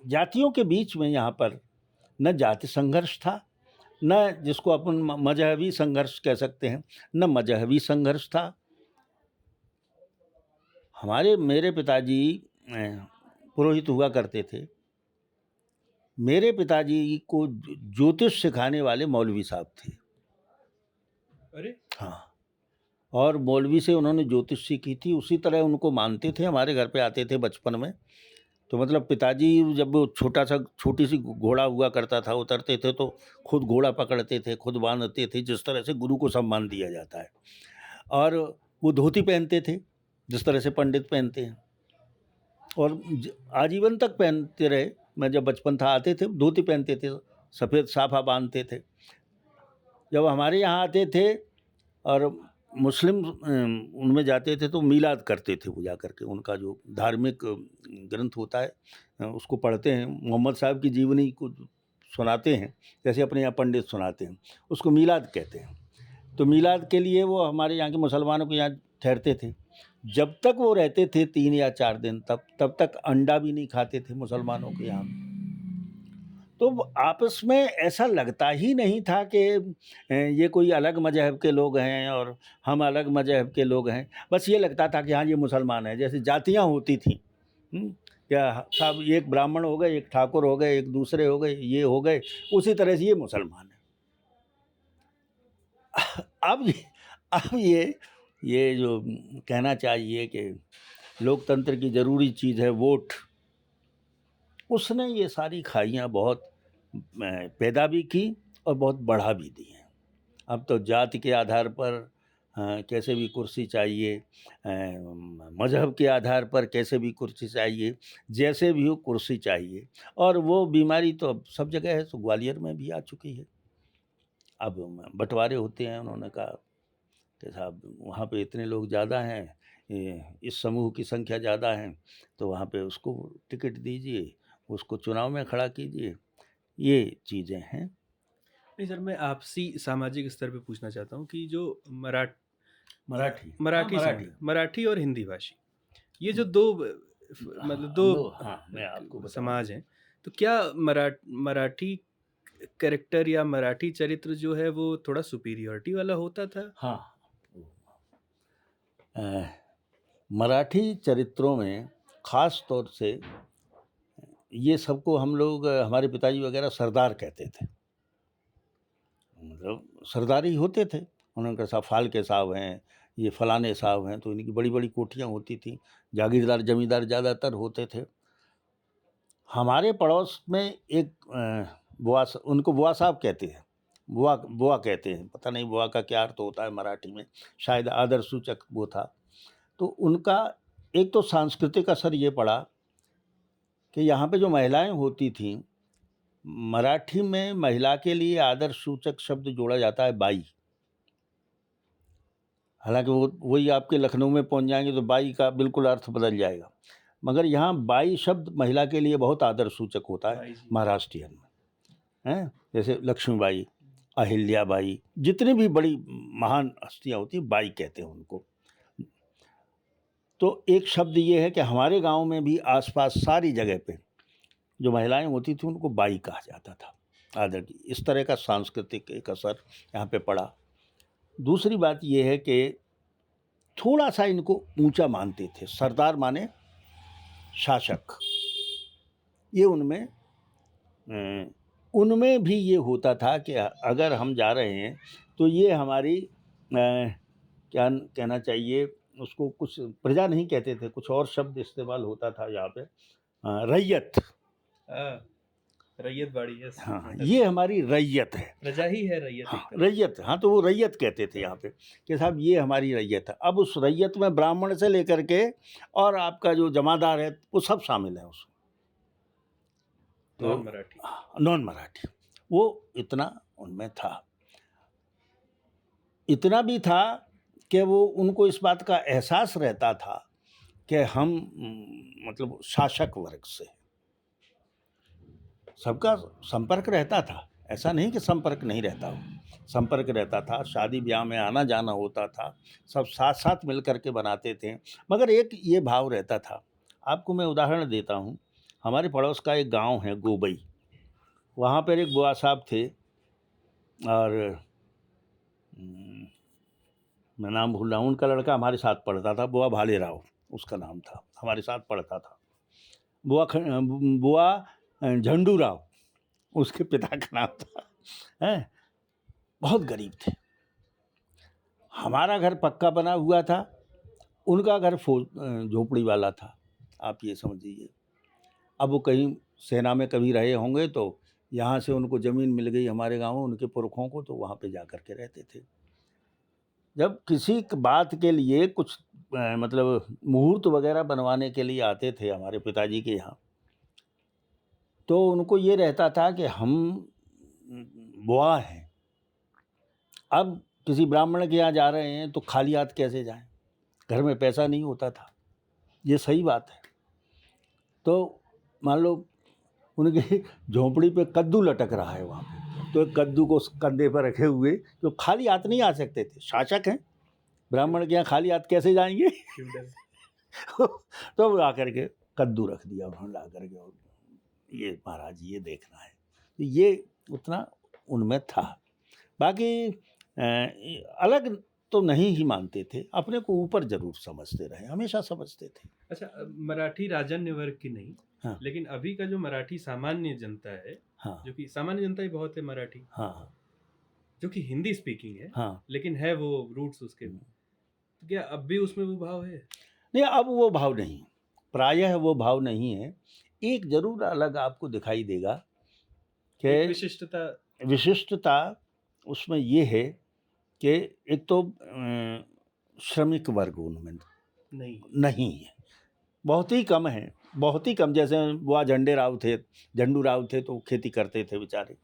जातियों के बीच में यहाँ पर न जाति संघर्ष था, न जिसको अपन मजहबी संघर्ष कह सकते हैं, न मजहबी संघर्ष था। मेरे पिताजी पुरोहित हुआ करते थे। मेरे पिताजी को ज्योतिष सिखाने वाले मौलवी साहब थे। अरे! हाँ, और मौलवी से उन्होंने ज्योतिष सीखी थी, उसी तरह उनको मानते थे, हमारे घर पे आते थे बचपन में। तो मतलब पिताजी जब वो छोटी-सी घोड़ा हुआ करता था, उतरते थे तो खुद घोड़ा पकड़ते थे, खुद बाँधते थे, जिस तरह से गुरु को सम्मान दिया जाता है। और वो धोती पहनते थे, जिस तरह से पंडित पहनते हैं, और आजीवन तक पहनते रहे। मैं जब बचपन था आते थे, धोती पहनते थे, सफ़ेद साफा बाँधते थे। जब हमारे यहाँ आते थे और मुस्लिम उनमें जाते थे तो मीलाद करते थे वो जा करके, उनका जो धार्मिक ग्रंथ होता है उसको पढ़ते हैं, मोहम्मद साहब की जीवनी को सुनाते हैं, जैसे अपने यहाँ पंडित सुनाते हैं, उसको मीलाद कहते हैं। तो मीलाद के लिए वो हमारे यहाँ के मुसलमानों के यहाँ ठहरते थे। जब तक वो रहते थे 3 या 4 दिन, तब तक अंडा भी नहीं खाते थे मुसलमानों के यहाँ। तो आपस में ऐसा लगता ही नहीं था कि ये कोई अलग मज़हब के लोग हैं और हम अलग मज़हब के लोग हैं। बस ये लगता था कि हाँ, ये मुसलमान हैं, जैसे जातियाँ होती थीं। क्या सब एक ब्राह्मण हो गए, एक ठाकुर हो गए, एक दूसरे हो गए, ये हो गए, उसी तरह से ये मुसलमान है। अब ये जो कहना चाहिए कि लोकतंत्र की ज़रूरी चीज़ है वोट, उसने ये सारी खाइयाँ बहुत पैदा भी की और बहुत बढ़ा भी दी हैं। अब तो जाति के आधार पर कैसे भी कुर्सी चाहिए, मज़हब के आधार पर कैसे भी कुर्सी चाहिए, जैसे भी हो कुर्सी चाहिए, और वो बीमारी तो अब सब जगह है, तो ग्वालियर में भी आ चुकी है। अब बँटवारे होते हैं, उन्होंने कहा कि साहब वहाँ पे इतने लोग ज़्यादा हैं, इस समूह की संख्या ज़्यादा है, तो वहाँ पे उसको टिकट दीजिए, उसको चुनाव में खड़ा कीजिए, ये चीज़ें हैं। नहीं सर, मैं आपसी सामाजिक स्तर पे पूछना चाहता हूँ कि जो मराठी, हाँ, मराठी मराठी। मराठी और हिंदी भाषी, ये जो 2 मतलब 2 हाँ, मैं आपको बताऊँ। समाज हैं, तो क्या मराठी कैरेक्टर या मराठी चरित्र जो है वो थोड़ा सुपीरियॉरिटी वाला होता था? हाँ। मराठी चरित्रों में ख़ास तौर से ये सबको हम लोग, हमारे पिताजी वग़ैरह सरदार कहते थे। मतलब सरदार ही होते थे। उन्होंने कहा साहब फाल्के साहब हैं, ये फलाने साहब हैं, तो इनकी बड़ी-बड़ी कोठियाँ होती थीं। जागीरदार, ज़मींदार ज़्यादातर होते थे। हमारे पड़ोस में एक उनको बुआ साहब कहते हैं। बुआ बुआ कहते हैं, पता नहीं बुआ का क्या अर्थ होता है मराठी में, शायद आदर सूचक वो था। तो उनका एक तो सांस्कृतिक असर ये पड़ा कि यहाँ पे जो महिलाएँ होती थीं, मराठी में महिला के लिए आदर सूचक शब्द जोड़ा जाता है बाई। हालाँकि वो वही आपके लखनऊ में पहुँच जाएँगे तो बाई का बिल्कुल अर्थ बदल जाएगा। मगर यहाँ बाई शब्द महिला के लिए बहुत आदर सूचक होता है महाराष्ट्रियन में, हैं? जैसे लक्ष्मीबाई, अहिल्याबाई, जितनी भी बड़ी महान हस्तियाँ होती हैं, बाई कहते हैं उनको। तो एक शब्द ये है कि हमारे गाँव में भी आस-पास सारी जगह पे जो महिलाएँ होती थीं, उनको बाई कहा जाता था, आदर की। इस तरह का सांस्कृतिक एक असर यहाँ पे पड़ा। दूसरी बात ये है कि थोड़ा-सा इनको ऊँचा मानते थे। सरदार माने शासक। ये उनमें भी ये होता था कि अगर हम जा रहे हैं तो ये हमारी क्या कहना चाहिए उसको, कुछ प्रजा नहीं कहते थे, कुछ और शब्द इस्तेमाल होता था यहाँ पे, रैयत। रैयत बाड़ी, यस। हाँ, ये हमारी रैयत है। प्रजा ही है रैयत हाँ, एक तरह से। रैयत, हाँ, तो वो रैयत कहते थे यहाँ पे कि साहब ये हमारी रैयत है। अब उस रैयत में ब्राह्मण से लेकर के और आपका जो जमादार है वो सब शामिल है उसमें। नॉन मराठी। नॉन मराठी, वो इतना उनमें था। इतना भी था कि वो उनको इस बात का एहसास रहता था कि हम मतलब शासक वर्ग से हैं। सबका संपर्क रहता था, ऐसा नहीं कि संपर्क नहीं रहता हो, संपर्क रहता था, शादी-ब्याह में आना-जाना होता था, सब साथ-साथ मिल कर के बनाते थे। मगर एक ये भाव रहता था, आपको मैं उदाहरण देता हूँ, हमारे पड़ोस का एक गाँव है गोबई, वहाँ पर एक बुआ साहब थे और उम, मैं नाम भूल रहा हूँ, उनका लड़का हमारे साथ पढ़ता था, बुआ भालेराव उसका नाम था, हमारे साथ पढ़ता था। बुआ झंडू राव उसके पिता का नाम था, हैं? बहुत गरीब थे। हमारा घर पक्का बना हुआ था, उनका घर झोपड़ी वाला था, आप ये समझ लीजिए। अब वो कहीं सेना में कभी रहे होंगे तो यहाँ से उनको ज़मीन मिल गई हमारे गाँव में, उनके पुरखों को, तो वहाँ पे जा कर के रहते थे। जब किसी बात के लिए कुछ मतलब मुहूर्त वगैरह बनवाने के लिए आते थे हमारे पिताजी के यहाँ, तो उनको ये रहता था कि हम बुआ हैं, अब किसी ब्राह्मण के यहाँ जा रहे हैं तो खाली हाथ कैसे जाएँ? घर में पैसा नहीं होता था, ये सही बात है। तो मान लो उनकी झोंपड़ी पे कद्दू लटक रहा है वहाँ पे, तो एक कद्दू को कंधे पर रखे हुए, जो खाली हाथ नहीं आ सकते थे, शासक हैं, ब्राह्मण के यहाँ खाली हाथ कैसे जाएँगे? तो वो आकर के कद्दू रख दिया उन्होंने ला कर के, और ये महाराज ये देखना है। तो ये उतना उनमें था। बाकी अलग तो नहीं ही मानते थे, अपने को ऊपर ज़रूर समझते रहे, हमेशा समझते थे। अच्छा, मराठी राजन्य वर्ग की नहीं, हाँ। लेकिन अभी का जो मराठी सामान्य जनता है, हाँ, जो कि सामान्य जनता ही बहुत है मराठी, हाँ, हाँ, जो कि हिंदी स्पीकिंग है, हाँ। लेकिन है वो रूट्स उसके। हुँ। तो क्या अब भी उसमें वो भाव है? नहीं, अब वो भाव नहीं, प्रायः वो भाव नहीं है। एक ज़रूर अलग आपको दिखाई देगा एक कि विशिष्टता विशिष्टता उसमें ये है कि एक तो श्रमिक वर्ग उनमें नहीं। नहीं है, बहुत ही कम है, बहुत ही कम। जैसे बुआ झंडू राव थे तो वो खेती करते थे बेचारे,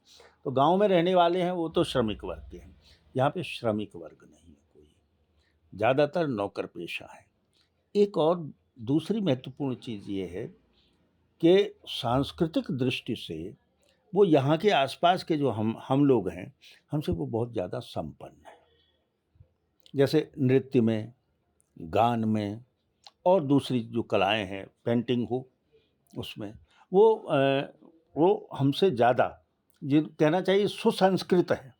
तो गाँव में रहने वाले हैं वो तो श्रमिक वर्ग के हैं। यहाँ पे श्रमिक वर्ग नहीं है कोई, ज़्यादातर नौकर पेशा है। एक और दूसरी महत्वपूर्ण चीज़ ये है कि सांस्कृतिक दृष्टि से वो यहाँ के आसपास के जो हम लोग हैं, हमसे वो बहुत ज़्यादा संपन्न हैं। जैसे नृत्य में, गान में और दूसरी जो कलाएँ हैं, पेंटिंग हो उसमें, वो हमसे ज़्यादा जिन कहना चाहिए सुसंस्कृत हैं।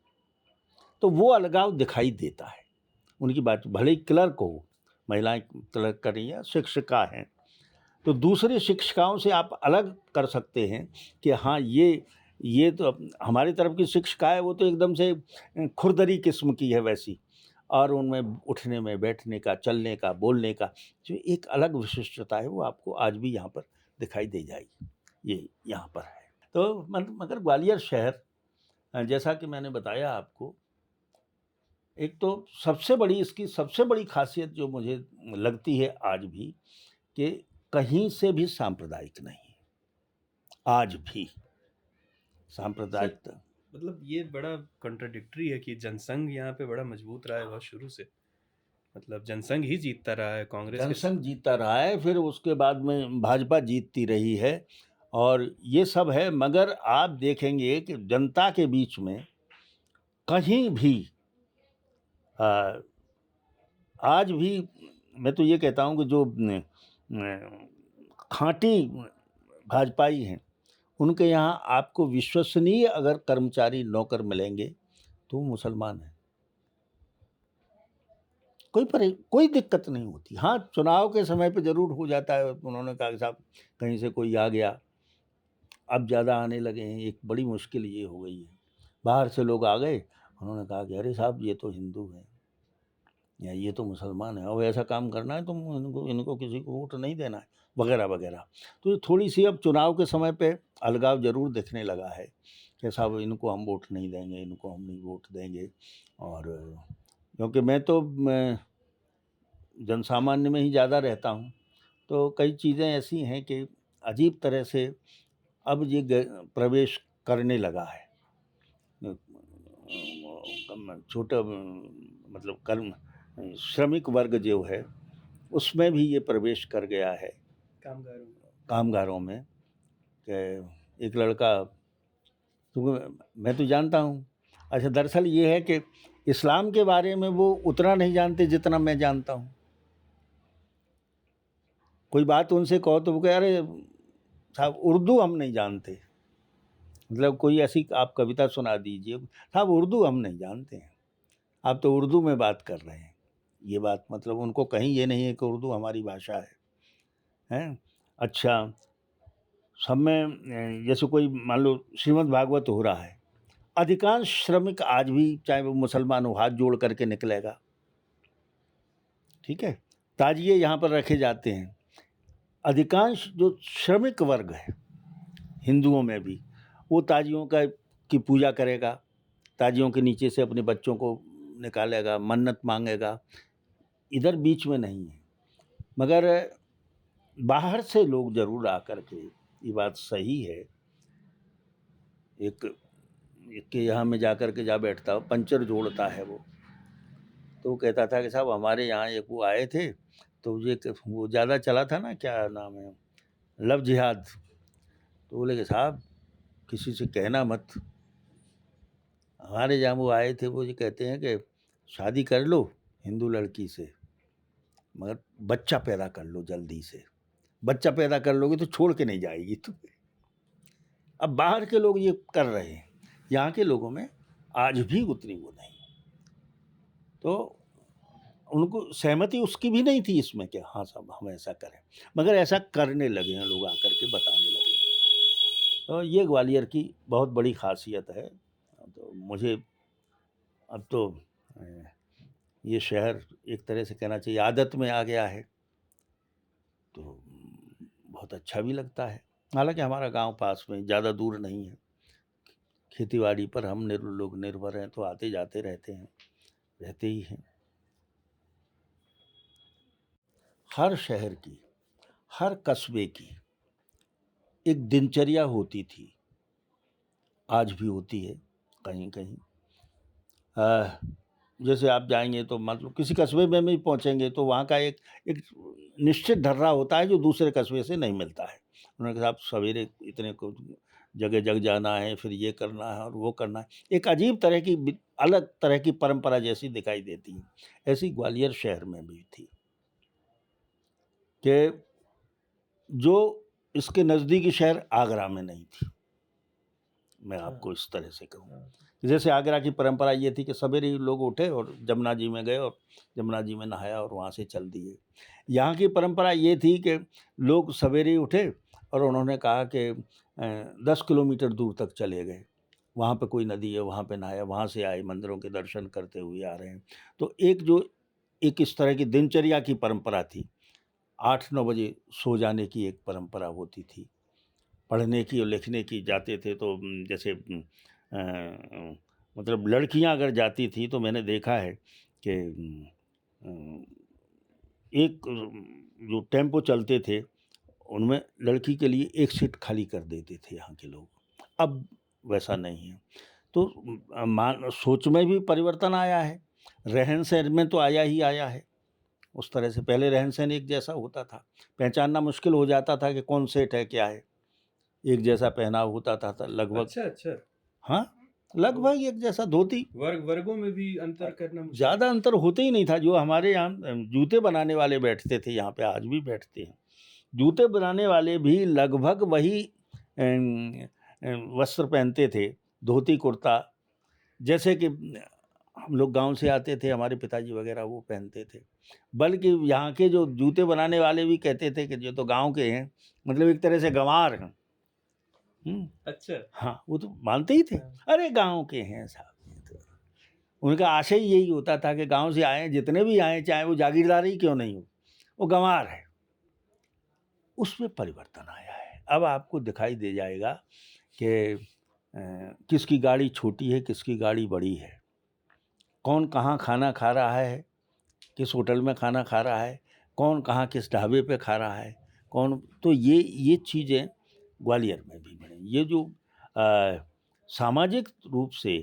तो वो अलगाव दिखाई देता है। उनकी बात भले ही क्लर्क हो, महिलाएँ क्लर्क कर रही हैं, शिक्षिका हैं, तो दूसरी शिक्षिकाओं से आप अलग कर सकते हैं कि हाँ, ये तो हमारी तरफ की शिक्षिका है, वो तो एकदम से खुरदरी किस्म की है वैसी, और उनमें उठने में, बैठने का, चलने का, बोलने का जो एक अलग विशिष्टता है, वो आपको आज भी यहाँ पर दिखाई दे जाएगी। ये यहाँ पर है। तो मगर ग्वालियर शहर जैसा कि मैंने बताया आपको, एक तो इसकी सबसे बड़ी ख़ासियत जो मुझे लगती है आज भी, कि कहीं से भी सांप्रदायिक नहीं है, आज भी सांप्रदायिकता। मतलब ये बड़ा कॉन्ट्राडिक्टरी है कि जनसंघ यहाँ पे बड़ा मजबूत रहा है बहुत शुरू से। मतलब जनसंघ ही जीतता रहा है कांग्रेस के। जनसंघ जीतता रहा है, फिर उसके बाद में भाजपा जीतती रही है, और ये सब है। मगर आप देखेंगे कि जनता के बीच में कहीं भी अ, आज भी मैं तो ये कहता हूँ कि जो खाँटी भाजपाई हैं, उनके यहाँ आपको विश्वसनीय अगर कर्मचारी नौकर मिलेंगे तो वो मुसलमान हैं। कोई दिक्कत नहीं होती। हाँ, चुनाव के समय पे ज़रूर हो जाता है, उन्होंने कहा कि साहब कहीं से कोई आ गया, अब ज़्यादा आने लगे हैं, एक बड़ी मुश्किल ये हो गई है। बाहर से लोग आ गए, उन्होंने कहा कि अरे साहब ये तो हिंदू हैं, या ये तो मुसलमान है, अब ऐसा काम करना है तो इनको किसी को वोट नहीं देना है, वगैरह वगैरह। तो ये थोड़ी-सी अब चुनाव के समय पे अलगाव ज़रूर दिखने लगा है कि साहब इनको हम वोट नहीं देंगे, इनको हम नहीं वोट देंगे। और क्योंकि मैं जनसामान्य में ही ज़्यादा रहता हूँ, तो कई चीज़ें ऐसी हैं कि अजीब तरह से अब ये प्रवेश करने लगा है। छोटा मतलब कर्म श्रमिक वर्ग जो है उसमें भी ये प्रवेश कर गया है कामगारों में। कामगारों में, कि एक लड़का, क्योंकि मैं तो जानता हूँ। अच्छा, दरअसल ये है कि इस्लाम के बारे में वो उतना नहीं जानते जितना मैं जानता हूँ। कोई बात उनसे कहो तो वो कहे अरे साहब उर्दू हम नहीं जानते, मतलब कोई ऐसी आप कविता सुना दीजिए, साहब उर्दू हम नहीं जानते हैं, आप तो उर्दू में बात कर रहे हैं। ये बात मतलब उनको कहीं ये नहीं है कि उर्दू हमारी भाषा है, हैं? अच्छा, सब में जैसे कोई मान लो श्रीमद् भागवत हो रहा है, अधिकांश श्रमिक आज भी चाहे वो मुसलमान हो हाथ जोड़ करके निकलेगा, ठीक है? ताजिए यहाँ पर रखे जाते हैं। अधिकांश जो श्रमिक वर्ग है हिंदुओं में भी, वो ताजियों की पूजा करेगा, ताजियों के नीचे से अपने बच्चों को निकालेगा, मन्नत मांगेगा। इधर बीच में नहीं है, मगर बाहर से लोग जरूर आकर के, ये बात सही है, एक एक के यहाँ में जाकर के जा बैठता, पंचर जोड़ता है वो, तो वो कहता था कि साहब हमारे यहाँ एक वो आए थे, तो ये वो ज़्यादा चला था ना, क्या नाम है, लव जिहाद। तो बोले कि साहब किसी से कहना मत, हमारे जहाँ वो आए थे, वो ये कहते हैं कि शादी कर लो हिंदू लड़की से, मगर बच्चा पैदा कर लो जल्दी से, बच्चा पैदा कर लोगे तो छोड़ के नहीं जाएगी तुम्हें। अब बाहर के लोग ये कर रहे हैं, यहाँ के लोगों में आज भी उतनी वो नहीं, तो उनको सहमति उसकी भी नहीं थी इसमें कि हाँ साहब हम ऐसा करें, मगर ऐसा करने लगे हैं लोग, आकर के बताने लगे हैं। तो ये ग्वालियर की बहुत बड़ी खासियत है। तो मुझे अब तो ये शहर एक तरह से कहना चाहिए आदत में आ गया है, तो बहुत अच्छा भी लगता है। हालांकि हमारा गांव पास में, ज़्यादा दूर नहीं है, खेतीबाड़ी पर हम लोग निर्भर हैं, तो आते जाते रहते हैं, रहते ही हैं। हर शहर की, हर कस्बे की एक दिनचर्या होती थी, आज भी होती है कहीं कहीं। जैसे आप जाएंगे तो मतलब किसी कस्बे में भी पहुंचेंगे तो वहाँ का एक एक निश्चित ढर्रा होता है जो दूसरे कस्बे से नहीं मिलता है। उन्होंने कहा आप सवेरे इतने को जगह जग जाना है, फिर ये करना है और वो करना है, एक अजीब तरह की अलग तरह की परंपरा जैसी दिखाई देती है। ऐसी ग्वालियर शहर में भी थी कि जो इसके नज़दीकी शहर आगरा में नहीं थी। मैं आपको इस तरह से कहूँ, जैसे आगरा की परंपरा ये थी कि सवेरे ही लोग उठे और जमुना जी में गए और जमुना जी में नहाया और वहाँ से चल दिए। यहाँ की परंपरा ये थी कि लोग सवेरे ही उठे और उन्होंने कहा कि 10 किलोमीटर दूर तक चले गए, वहाँ पे कोई नदी है, वहाँ पे नहाया, वहाँ से आए, मंदिरों के दर्शन करते हुए आ रहे हैं। तो एक इस तरह की दिनचर्या की परंपरा थी। 8-9 बजे सो जाने की एक परंपरा होती थी, पढ़ने की और लिखने की जाते थे। तो जैसे मतलब लड़कियां अगर जाती थी तो मैंने देखा है कि एक जो टेम्पो चलते थे उनमें लड़की के लिए एक सीट खाली कर देते थे यहाँ के लोग। अब वैसा नहीं है, तो मान सोच में भी परिवर्तन आया है, रहन सहन में तो आया ही आया है। उस तरह से पहले रहन सहन एक जैसा होता था, पहचानना मुश्किल हो जाता था कि कौन सेठ है क्या है, एक जैसा पहनाव होता था लगभग। अच्छा, अच्छा। हाँ, लगभग एक जैसा धोती, वर्गों में भी अंतर करना मुश्किल। ज़्यादा अंतर होते ही नहीं था। जो हमारे यहाँ जूते बनाने वाले बैठते थे, यहाँ पे आज भी बैठते हैं, जूते बनाने वाले भी लगभग वही वस्त्र पहनते थे, धोती कुर्ता, जैसे कि हम लोग गांव से आते थे, हमारे पिताजी वगैरह वो पहनते थे। बल्कि यहाँ के जो जूते बनाने वाले भी कहते थे कि जो तो गांव के हैं, मतलब एक तरह से गंवार हैं। अच्छा। हाँ, वो तो मानते ही थे, अरे गांव के हैं साहब ये तो। उनका आशय यही होता था कि गांव से आए, जितने भी आए, चाहे वो जागीरदार ही क्यों नहीं हो, वो गंवार है। उसमें परिवर्तन आया है। अब आपको दिखाई दे जाएगा कि किसकी गाड़ी छोटी है, किसकी गाड़ी बड़ी है, कौन कहाँ खाना खा रहा है, किस होटल में खाना खा रहा है, कौन कहाँ किस ढाबे पे खा रहा है, कौन। तो ये चीज़ें ग्वालियर में भी बनी। ये जो सामाजिक रूप से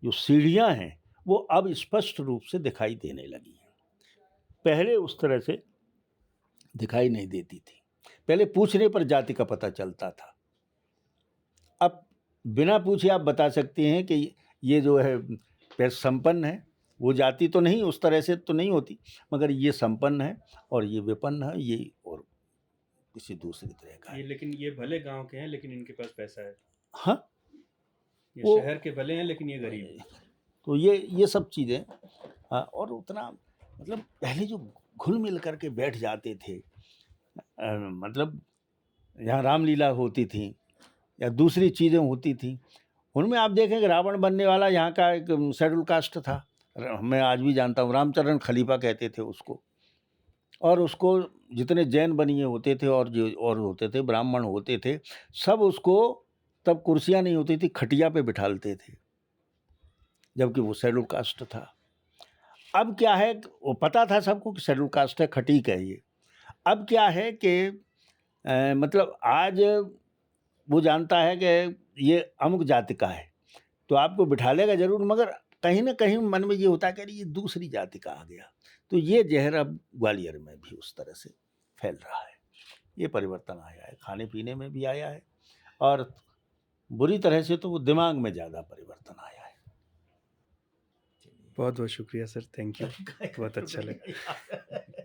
जो सीढ़ियाँ हैं वो अब स्पष्ट रूप से दिखाई देने लगी हैं। पहले उस तरह से दिखाई नहीं देती थी। पहले पूछने पर जाति का पता चलता था। अब बिना पूछे आप बता सकते हैं कि ये जो है संपन्न है, वो जाति तो नहीं, उस तरह से तो नहीं होती, मगर ये संपन्न है और ये विपन्न है, ये और किसी दूसरी तरह का है। लेकिन ये भले गाँव के हैं, लेकिन इनके पास पैसा है। हाँ, ये वो शहर के भले हैं, लेकिन ये गरीब हैं। तो ये सब चीज़ें और उतना मतलब पहले जो घुल-मिल कर के बैठ जाते थे, मतलब यहाँ रामलीला होती थी या दूसरी चीज़ें होती थी, उनमें आप देखें कि रावण बनने वाला यहाँ का एक शेड्यूल कास्ट था। मैं आज भी जानता हूँ, रामचरण खलीफा कहते थे उसको। और उसको जितने जैन बनिए होते थे और जो और होते थे, ब्राह्मण होते थे, सब उसको तब कुर्सियाँ नहीं होती थी, खटिया पे बिठालते थे, जबकि वो शेड्यूल कास्ट था। अब क्या है, वो पता था सबको कि शेड्यूल कास्ट है, खटीक है ये। अब क्या है कि मतलब आज वो जानता है कि ये अमुक जाति का है, तो आपको बिठालेगा ज़रूर, मगर कहीं न कहीं मन में ये होता है कि अरे ये दूसरी जाति का आ गया। तो ये ज़हर अब ग्वालियर में भी उस तरह से फैल रहा है। ये परिवर्तन आया है, खाने-पीने में भी आया है और बुरी तरह से तो वो दिमाग में ज़्यादा परिवर्तन आया है। बहुत-बहुत शुक्रिया सर, थैंक यू। बहुत अच्छा लगा।